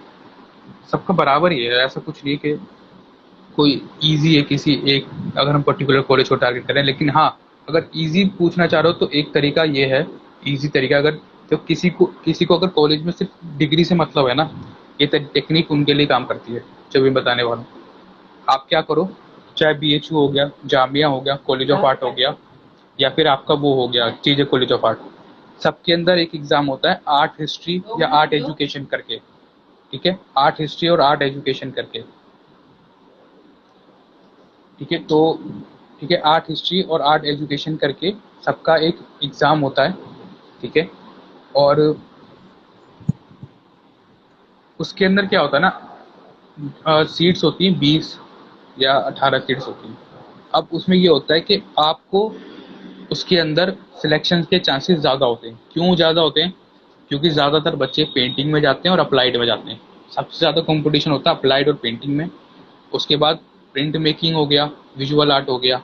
सबका बराबर ही है, ऐसा कुछ नहीं है कि कोई इजी है किसी एक, अगर हम पर्टिकुलर कॉलेज को टारगेट करें। लेकिन हाँ, अगर इजी पूछना चाह रहे हो तो एक तरीका ये है, इजी तरीका, अगर तो किसी को अगर कॉलेज में सिर्फ डिग्री से मतलब है ना, ये टेक्निक उनके लिए काम करती है जो भी बताने वाला हूँ। आप क्या करो, चाहे बीएचयू हो गया, जामिया हो गया, कॉलेज ऑफ आर्ट हो गया, या फिर आपका वो हो गया चीजें कॉलेज ऑफ आर्ट, सबके अंदर एक एग्जाम होता है आर्ट हिस्ट्री या आर्ट एजुकेशन करके। ठीक है, आर्ट हिस्ट्री और आर्ट एजुकेशन करके। ठीक है, तो ठीक है, आर्ट हिस्ट्री और आर्ट एजुकेशन करके सबका एक एग्ज़ाम होता है। ठीक है, और उसके अंदर क्या होता है ना, सीट्स होती हैं 20 या 18 सीट्स होती हैं। अब उसमें ये होता है कि आपको उसके अंदर सिलेक्शन के चांसेस ज़्यादा होते हैं। क्यों ज़्यादा होते हैं? क्योंकि ज़्यादातर बच्चे पेंटिंग में जाते हैं और अप्लाइड में जाते हैं। सबसे ज़्यादा कंपटीशन होता है अप्लाइड और पेंटिंग में। उसके बाद प्रिंट मेकिंग हो गया, विजुअल आर्ट हो गया,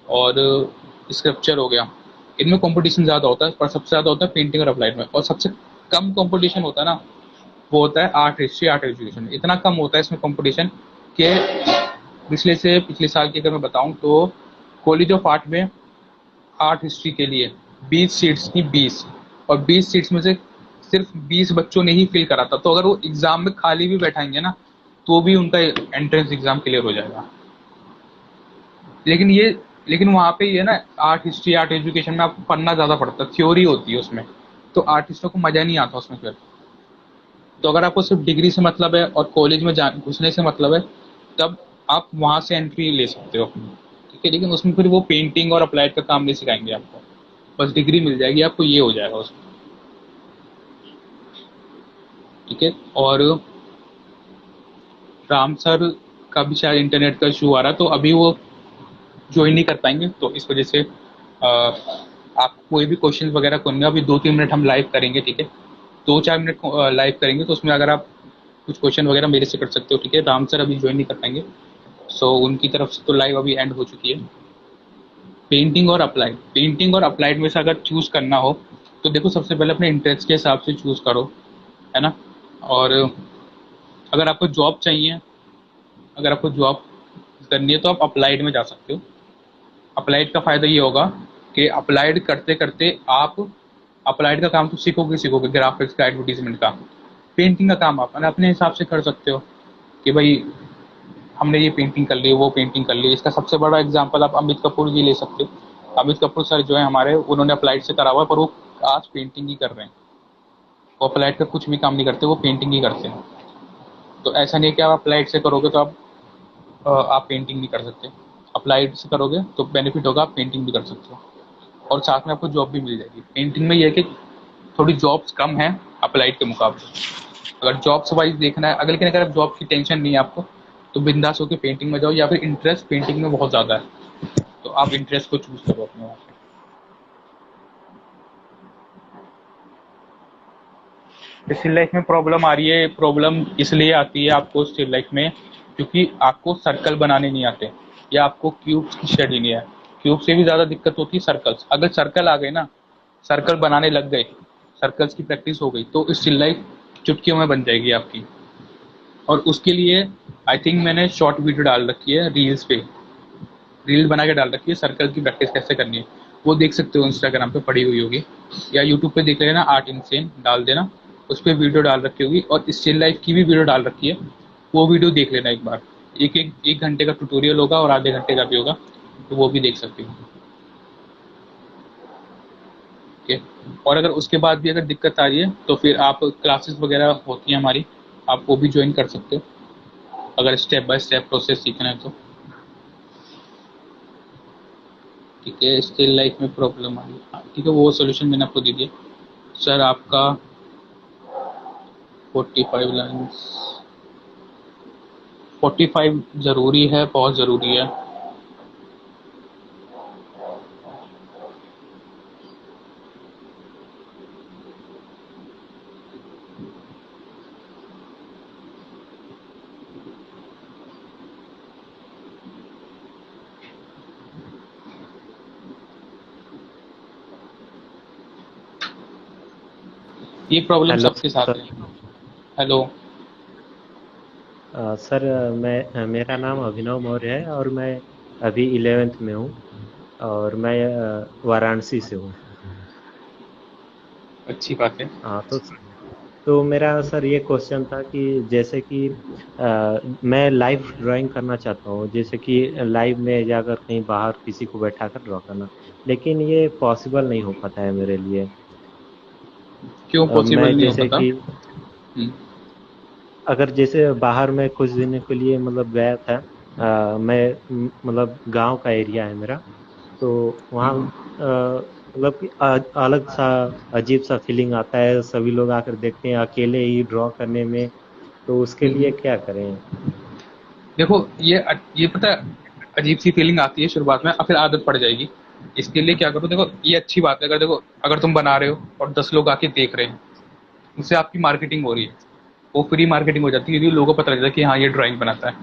और स्क्रप्चर हो गया। इनमें कंपटीशन ज़्यादा होता है, पर सबसे ज़्यादा होता है पेंटिंग और अप्लाइड में। और सबसे कम कंपटीशन होता है ना, वो होता है आर्ट हिस्ट्री, आर्ट एजुकेशन। इतना कम होता है इसमें कंपटीशन कि पिछले साल की अगर मैं बताऊं तो कॉलेज ऑफ आर्ट में आर्ट हिस्ट्री के लिए 20 सीट्स थी, 20, और 20 सीट्स में से सिर्फ 20 बच्चों ने ही फिल करा था। तो अगर वो एग्जाम में खाली भी बैठाएंगे ना, तो भी उनका एंट्रेंस एग्जाम क्लियर हो जाएगा। लेकिन ये लेकिन वहाँ पे ये ना, आर्ट हिस्ट्री, आर्ट एजुकेशन में आपको पढ़ना ज़्यादा पड़ता है, थ्योरी होती है उसमें, तो आर्टिस्टों को मज़ा नहीं आता उसमें फिर। तो अगर आपको सिर्फ डिग्री से मतलब है और कॉलेज में घुसने से मतलब है, तब आप वहाँ से एंट्री ले सकते हो अपनी। ठीक है, लेकिन उसमें फिर वो पेंटिंग और अप्लाइड का काम नहीं सिखाएंगे आपको, बस डिग्री मिल जाएगी आपको, ये हो जाएगा उसमें। ठीक है, और राम सर का भी शायद इंटरनेट का इशू आ रहा है, तो अभी वो ज्वाइन नहीं कर पाएंगे, तो इस वजह से आप कोई भी क्वेश्चन वगैरह करना, अभी 2-3 मिनट हम लाइव करेंगे। ठीक है, 2-4 मिनट लाइव करेंगे, तो उसमें अगर आप कुछ क्वेश्चन वगैरह मेरे से कर सकते हो। ठीक है, राम सर अभी ज्वाइन नहीं कर पाएंगे, सो उनकी तरफ से तो लाइव अभी एंड हो चुकी है। पेंटिंग और अप्लाइड में से अगर चूज करना हो तो देखो, सबसे पहले अपने इंटरेस्ट के हिसाब से चूज करो, है ना। और अगर आपको जॉब चाहिए, अगर आपको जॉब करनी है तो आप अप्लाइड में जा सकते हो। अप्लाइड का फ़ायदा ये होगा कि अप्लाइड करते करते आप अप्लाइड का काम तो सीखोगे, ग्राफिक्स का, एडवर्टीजमेंट का। पेंटिंग का काम आप अपने हिसाब से कर सकते हो कि भाई हमने ये पेंटिंग कर ली, वो पेंटिंग कर ली। इसका सबसे बड़ा एग्जांपल आप अमित कपूर जी ले सकते हो। अमित कपूर सर जो है हमारे, उन्होंने अप्लाइड से करा हुआ है, पर वो आज पेंटिंग ही कर रहे हैं। वो अप्लाइड का कुछ भी काम नहीं करते, वो पेंटिंग ही करते हैं। तो ऐसा नहीं है कि आप अप्लाइड से करोगे तो आप पेंटिंग नहीं कर सकते। अप्लाइड से करोगे तो बेनिफिट होगा, आप पेंटिंग भी कर सकते हो, और साथ में आपको जॉब भी मिल जाएगी। पेंटिंग में ये है कि थोड़ी जॉब्स कम है, अप्लाइड के मुकाबले। अगर जॉब्स वाइज देखना है, अगर लेकिन अगर आप जॉब की टेंशन नहीं है आपको, तो बिंदास होकर पेंटिंग में जाओ, या फिर इंटरेस्ट पेंटिंग में बहुत ज़्यादा है तो आप इंटरेस्ट को चूज करो अपने वहाँ पे। स्टिल लाइफ में प्रॉब्लम आ रही है, प्रॉब्लम इसलिए आती है आपको स्टिल लाइफ में क्योंकि आपको सर्कल बनाने नहीं आते, या आपको क्यूब्स की स्टडी नहीं है। क्यूब से भी ज़्यादा दिक्कत होती है सर्कल्स। अगर सर्कल आ गए ना, सर्कल बनाने लग गए, सर्कल्स की प्रैक्टिस हो गई, तो स्टिल लाइफ चुटकियों में बन जाएगी आपकी। और उसके लिए आई थिंक मैंने शॉर्ट वीडियो डाल रखी है रील्स पे, रील बना के डाल रखी है सर्कल की प्रैक्टिस कैसे करनी है। वो देख सकते हो, इंस्टाग्राम पे पड़ी हुई होगी, या यूट्यूब पे देख लेना, आर्ट इनसेन डाल देना, उस पर वीडियो डाल रखी होगी। और स्टिल लाइफ की भी वीडियो डाल रखी है, वो वीडियो देख लेना एक बार। एक घंटे का ट्यूटोरियल होगा और आधे घंटे का भी होगा, तो वो भी देख सकते हो। ओके। और अगर उसके बाद भी अगर दिक्कत आ रही है तो फिर आप क्लासेस वगैरह होती हैं हमारी, आप वो भी ज्वाइन कर सकते हो अगर स्टेप बाय स्टेप प्रोसेस सीखना है तो। ठीक है, स्टिल लाइफ में प्रॉब्लम आ रही है, हाँ, ठीक है, वो सोल्यूशन मैंने आपको दे दिया। सर आपका 45 लाइन्स, 45 ज़रूरी है, बहुत ज़रूरी है। ये प्रॉब्लम हेलो सबके साथ सर। है। हेलो। सर, मेरा नाम अभिनव मौर्य है और मैं अभी 11th में हूँ और मैं वाराणसी से हूँ। अच्छी बात है। हाँ, तो मेरा सर ये क्वेश्चन था कि जैसे कि मैं लाइव ड्राइंग करना चाहता हूँ, जैसे कि लाइव में जाकर कहीं बाहर किसी को बैठा कर ड्रॉ करना, लेकिन ये पॉसिबल नहीं हो पाता है मेरे लिए। क्यों पॉसिबल मैं नहीं हो जैसे पाता? कि अगर जैसे बाहर में कुछ दिनों के लिए मतलब गया था, मैं मतलब गांव का एरिया है मेरा, तो वहाँ मतलब कि अलग सा अजीब सा फीलिंग आता है, सभी लोग आकर देखते हैं अकेले ही ड्रॉ करने में, तो उसके लिए क्या करें? देखो, ये पता है, अजीब सी फीलिंग आती है शुरुआत में और फिर आदत पड़ जाएगी। इसके लिए क्या करो, देखो ये अच्छी बात है, अगर देखो अगर तुम बना रहे हो और 10 लोग आके देख रहे हैं, उससे आपकी मार्केटिंग हो रही है, वो फ्री मार्केटिंग हो जाती है क्योंकि लोगों को पता लगता है कि हाँ ये ड्राइंग बनाता है।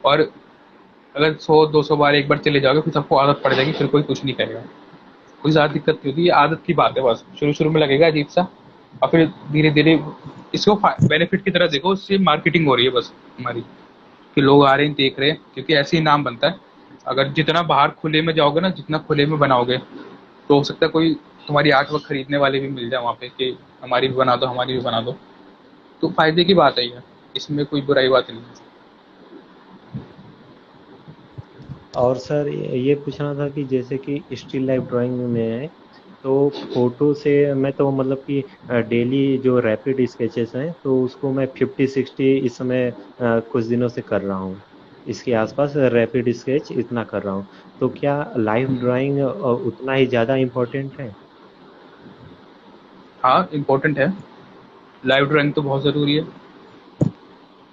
और अगर 100-200 बार एक बार चले जाओगे फिर सबको आदत पड़ जाएगी, फिर कोई कुछ नहीं करेगा। कोई ज़्यादा दिक्कत नहीं होती, ये आदत की बात है बस। शुरू शुरू में लगेगा अजीब सा, और फिर धीरे धीरे इसको बेनिफिट की तरह देखो, इससे मार्केटिंग हो रही है बस हमारी, कि लोग आ रहे हैं देख रहे हैं, क्योंकि ऐसे ही नाम बनता है। अगर जितना बाहर खुले में जाओगे ना, जितना खुले में बनाओगे, तो हो सकता है कोई तुम्हारी आर्ट वर्क खरीदने वाले भी मिल जाए वहाँ पे कि हमारी भी बना दो, हमारी भी बना दो। तो फायदे की बात है ये, इसमें कोई बुराई बात नहीं है। और सर ये पूछना था कि जैसे कि स्टिल लाइफ ड्राइंग में है, तो फोटो से मैं तो मतलब कि डेली जो रैपिड स्केचेस हैं तो उसको मैं 50-60 इस समय कुछ दिनों से कर रहा हूँ, इसके आसपास रैपिड स्केच इतना कर रहा हूँ। तो क्या लाइव ड्राइंग उतना ही ज़्यादा इम्पोर्टेंट है? हाँ, इम्पोर्टेंट है। लाइव ड्राइंग तो बहुत ज़रूरी है।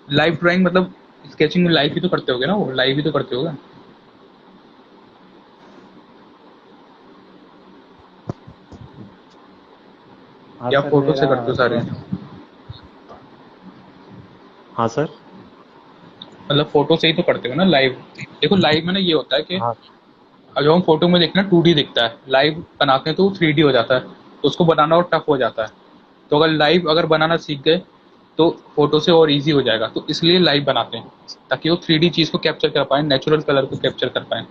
लाइव ड्राइंग मतलब स्केचिंग में लाइव ही तो करते होगे ना, वो लाइव ही तो करते होगे। हाँ या सर, फोटो से मेरा करते हो सारे? थोड़ा। हाँ सर। मतलब फोटो से ही तो करते हो ना लाइव। देखो लाइव में ना ये होता है कि हाँ। जो हम फोटो में देखते हैं 2D दिखता है, लाइव बनाते हैं तो 3D हो जाता है, तो उसको बनाना और टफ हो जाता है। तो अगर लाइव अगर बनाना सीख गए तो फोटो से और इजी हो जाएगा, तो इसलिए लाइव बनाते हैं ताकि वो 3D चीज़ को कैप्चर कर पाए, नेचुरल कलर को कैप्चर कर पाए।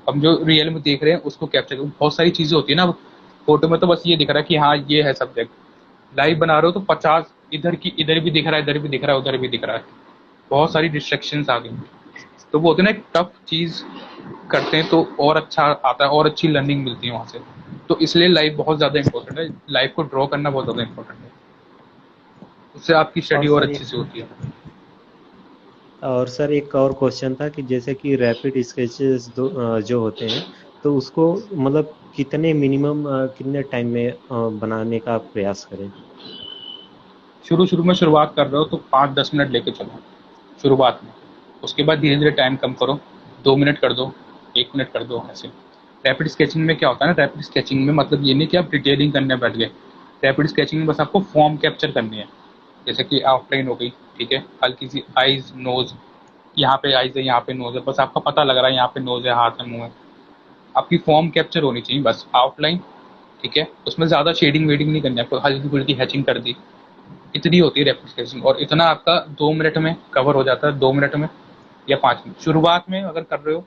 हम जो रियल में देख रहे हैं उसको कैप्चर कर, बहुत सारी चीज़ें होती है ना। फोटो में तो बस ये दिख रहा है कि हाँ ये है सब्जेक्ट, लाइव बना रहे हो तो 50 इधर की इधर भी दिख रहा है, इधर भी दिख रहा है, उधर भी दिख रहा है, बहुत सारी डिस्ट्रैक्शंस आ गई। तो वो होते हैं ना, एक टफ चीज़ करते हैं तो और अच्छा आता है और अच्छी लर्निंग मिलती है वहाँ से। तो इसलिए लाइव बहुत ज़्यादा इंपॉर्टेंट है, लाइव को ड्रॉ करना बहुत ज़्यादा इंपॉर्टेंट है, उससे आपकी और स्टडी और सर अच्छे एक से होती है। एक और क्वेश्चन था कि जैसे कि रैपिड स्केचेस जो होते हैं, तो उसको मतलब कितने मिनिमम कितने टाइम में बनाने का प्रयास करें? शुरू में शुरुआत कर रहे हो तो 5-10 मिनट लेके चलो शुरुआत में। उसके बाद धीरे धीरे टाइम कम करो, 2 मिनट कर दो, 1 मिनट कर दो, ऐसे। रैपिड स्केचिंग में क्या होता है ना, रैपिड स्केचिंग में मतलब ये नहीं कि आप डिटेलिंग करने बैठ गए। रैपिड स्केचिंग में बस आपको फॉर्म कैप्चर करनी है, जैसे कि आउटलाइन हो गई, ठीक है, हल्की सी आईज, नोज, यहाँ पे आईज है, यहाँ पे नोज है, बस आपका पता लग रहा है यहाँ पे नोज है, हाथ है, मुंह है, आपकी फॉर्म कैप्चर होनी चाहिए, बस आउटलाइन, ठीक है। उसमें ज़्यादा शेडिंग वेडिंग नहीं करनी है आपको, हल्की फुल्की हैचिंग कर दी, इतनी होती है रैपिड स्केचिंग, और इतना आपका 2 मिनट में कवर हो जाता है, 2 मिनट में या 5 मिनट। शुरुआत में अगर कर रहे हो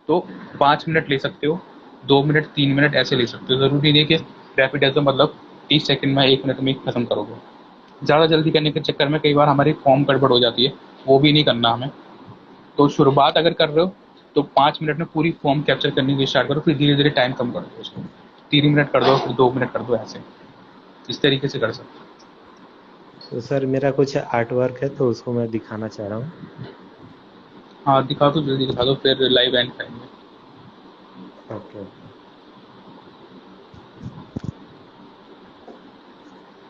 तो 5 मिनट ले सकते हो, 2 मिनट, 3 मिनट ऐसे ले सकते हो। ज़रूरी नहीं कि रैपिड है तो मतलब 30 सेकंड में, 1 मिनट में खत्म करोगे। ज़्यादा जल्दी करने के चक्कर में कई बार हमारी फॉर्म गड़बड़ हो जाती है, वो भी नहीं करना हमें। तो शुरुआत अगर कर रहे हो तो 5 मिनट में पूरी फॉर्म कैप्चर करने की स्टार्ट करो, फिर धीरे धीरे टाइम कम कर दो उसको, 3 मिनट कर दो, फिर 2 मिनट कर दो, ऐसे इस तरीके से कर सकते हो। तो सर मेरा कुछ आर्ट वर्क है तो उसको मैं दिखाना चाह रहा हूँ। हाँ दिखा दो, जल्दी दिखा दो, फिर लाइव एंड करेंगे। Okay okay.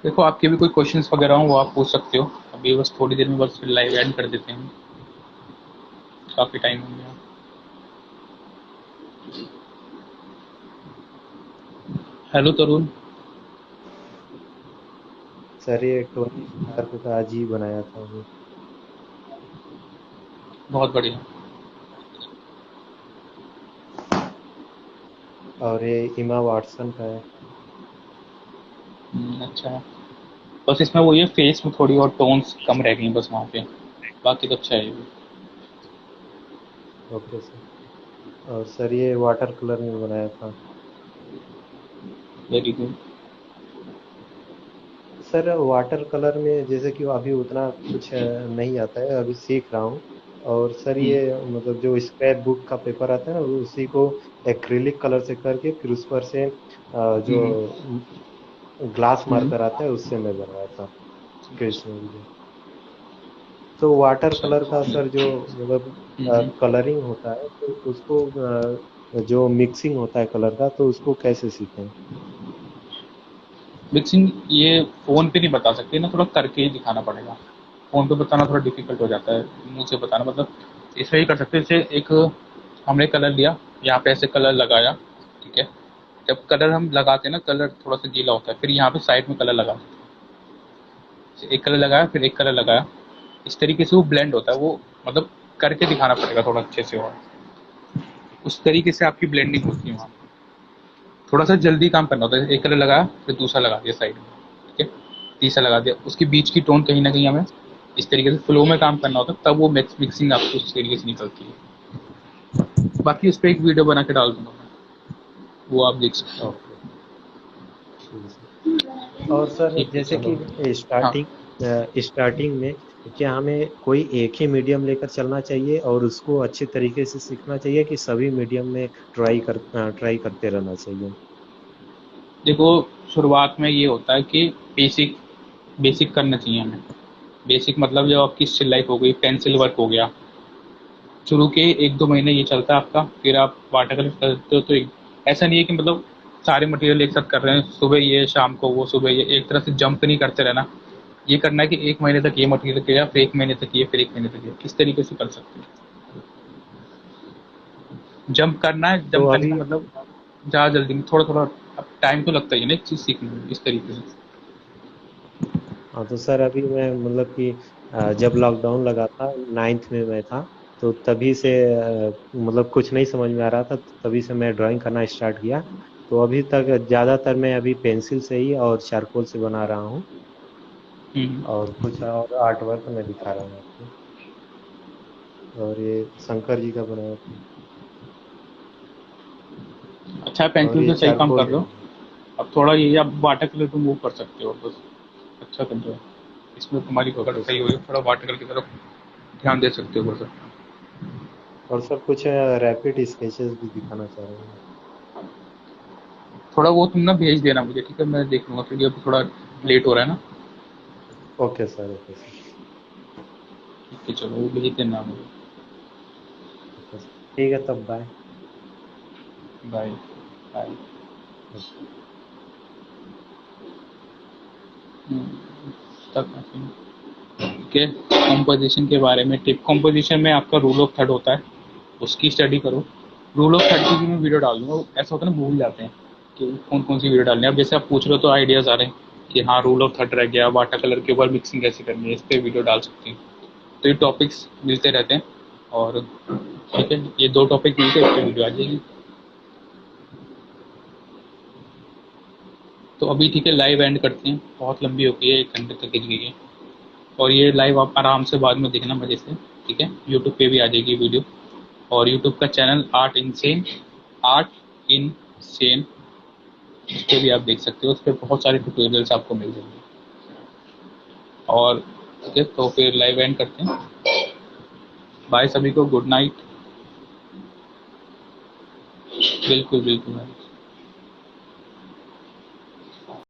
देखो आपके भी कोई क्वेश्चंस वगैरह हो वो आप पूछ सकते हो, अभी बस थोड़ी देर में बस फिर लाइव एंड कर देते हैं, काफ़ी टाइम हो गया। हेलो तरुण। सर ये टोनी स्टार्क का आज ही बनाया था अभी। बहुत बढ़िया। और ये इमा वाटसन का है। अच्छा है, बस इसमें वो ये फेस में थोड़ी और टोन्स कम रह गई बस वहाँ पे, बाकी तो अच्छा है ये भी। Okay sir. और सर ये वाटर कलर में बनाया था। Very good. Sir water colour में जैसे कि अभी उतना कुछ नहीं आता है, अभी सीख रहा हूँ। और सर हम्म, ये मतलब जो स्क्रैप बुक का पेपर आता है ना, उसी को एक्रिलिक कलर से करके फिर उस पर से जो हम्म, ग्लास हम्म, मार्कर आता है उससे मैं बनवाया था कृष्ण जी। तो वाटर अच्छा, कलर का सर जो मतलब हम्म। कलरिंग होता है तो उसको जो मिक्सिंग होता है कलर का तो उसको कैसे सीखें? मिक्सिंग ये फ़ोन पे नहीं बता सकते ना, थोड़ा करके ही दिखाना पड़ेगा। फ़ोन पे बताना थोड़ा डिफिकल्ट हो जाता है, मुंह से बताना मतलब इसमें ही कर सकते हैं। जैसे एक हमने कलर लिया, यहाँ पे ऐसे कलर लगाया, ठीक है। जब कलर हम लगाते हैं ना, कलर थोड़ा सा गीला होता है, फिर यहाँ पे साइड में कलर लगा, एक कलर लगाया फिर एक कलर लगाया, इस तरीके से वो ब्लेंड होता है, वो मतलब करके दिखाना पड़ेगा थोड़ा अच्छे से, और उस तरीके से आपकी ब्लेंडिंग होती है वहाँ। थोड़ा सा जल्दी काम करना होता है, एक कलर लगाया फिर दूसरा लगा दिया साइड में, ठीक है, तीसरा लगा दिया, उसके बीच की टोन कहीं ना कहीं हमें इस तरीके से फ्लो में काम करना होता है, तब वो मिक्सिंग आपको उस तरीके से निकलती है। बाकी उस पर एक वीडियो बना के डाल दूंगा मैं, वो आप देख सकते हो। ओके ठीक है सर। और सर ठीक है जैसे चलो। कि हाँ, स्टार्टिंग में क्या हमें कोई एक ही मीडियम लेकर चलना चाहिए और उसको अच्छे तरीके से सीखना चाहिए कि सभी मीडियम में ट्राई करते रहना चाहिए? देखो शुरुआत में ये होता है कि बेसिक बेसिक करना चाहिए हमें। बेसिक मतलब जो आपकी स्टिल लाइफ हो गई, पेंसिल वर्क हो गया, शुरू के 1-2 महीने ये चलता है आपका, फिर आप वाटर कलर करते हो तो ऐसा नहीं है कि मतलब सारे मटेरियल एक साथ कर रहे हैं, सुबह ये शाम को वो, सुबह ये, एक तरह से जंप नहीं करते रहना। ये करना है कि 1 महीने तक ये मटेरियल किया, फिर 1 महीने तक ये, फिर 1 महीने तक ये, किस तरीके से कर सकते हैं। जंप करना है, तो जंप करने का अभी मतलब ज़्यादा जल्दी में, थोड़ा थोड़ा अब टाइम तो लगता ही है ना एक चीज़ सीखने में, इस तरीके से। हाँ तो सर अभी मैं मतलब कि जब लॉकडाउन लगा था 9th में मैं था, तो तभी से मतलब कुछ नहीं समझ में आ रहा था, तो तभी से मैं ड्राइंग करना स्टार्ट किया। तो अभी तक ज़्यादातर मैं अभी पेंसिल से ही और चारकोल से बना रहा हूँ। हम्म, और कुछ और आर्ट वर्क मैं दिखा रहा हूँ आपको। और ये शंकर जी का बनाया था। अच्छा है, और पेंसिल ये से सही काम चारकोल कर रहे है। हो। अब थोड़ा ये आप वाटर कलर पे मूव कर सकते हो बस, अच्छा कर रहे हो। इसमें तुम्हारी पकड़ ओके सही सर। हुई है, थोड़ा वाटर कलर की तरफ ध्यान दे सकते हो बस। और सर कुछ रैपिड स्केचेस भी दिखाना चाह रहा हूँ। थोड़ा वो तुम ना भेज देना मुझे, ठीक है, मैं देख लूँगा, क्योंकि अभी थोड़ा लेट हो रहा है ना। Okay sir okay sir. ठीक है चलो, वो भेज देना मुझे। ओके सर ठीक है तब बाय। बाय। बाय। तक ठीक है। कॉम्पोजिशन के बारे में टिप, कॉम्पोजिशन में आपका रूल ऑफ थर्ड होता है, उसकी स्टडी करो। रूल ऑफ थर्ड की भी मैं वीडियो डाल दूंगा। ऐसा होता है ना, भूल जाते हैं कि कौन कौन सी वीडियो डालनी है। अब जैसे आप पूछ रहे हो तो आइडियाज़ आ रहे हैं कि हाँ रूल ऑफ थर्ड रह गया, वाटर कलर के ऊपर मिक्सिंग कैसे करनी है, इस पर वीडियो डाल सकती हैं। तो ये टॉपिक्स मिलते रहते हैं और ठीक है, ये 2 टॉपिक मिलते हैं, इस पर वीडियो आ जाएगी। तो अभी ठीक है, लाइव एंड करते हैं, बहुत लंबी हो गई है, 1 घंटे तक खिंच गई है। और ये लाइव आप आराम से बाद में देखना मजे से, ठीक है। यूट्यूब पे भी आ जाएगी वीडियो, और यूट्यूब का channel art in Sen, art in Sen, उस पर भी आप देख सकते हो। उस पर बहुत सारे ट्यूटोरियल्स आपको मिल जाएंगे। और ठीक है, तो फिर लाइव एंड करते हैं। बाय सभी को, गुड नाइट। बिल्कुल बिल्कुल भाई।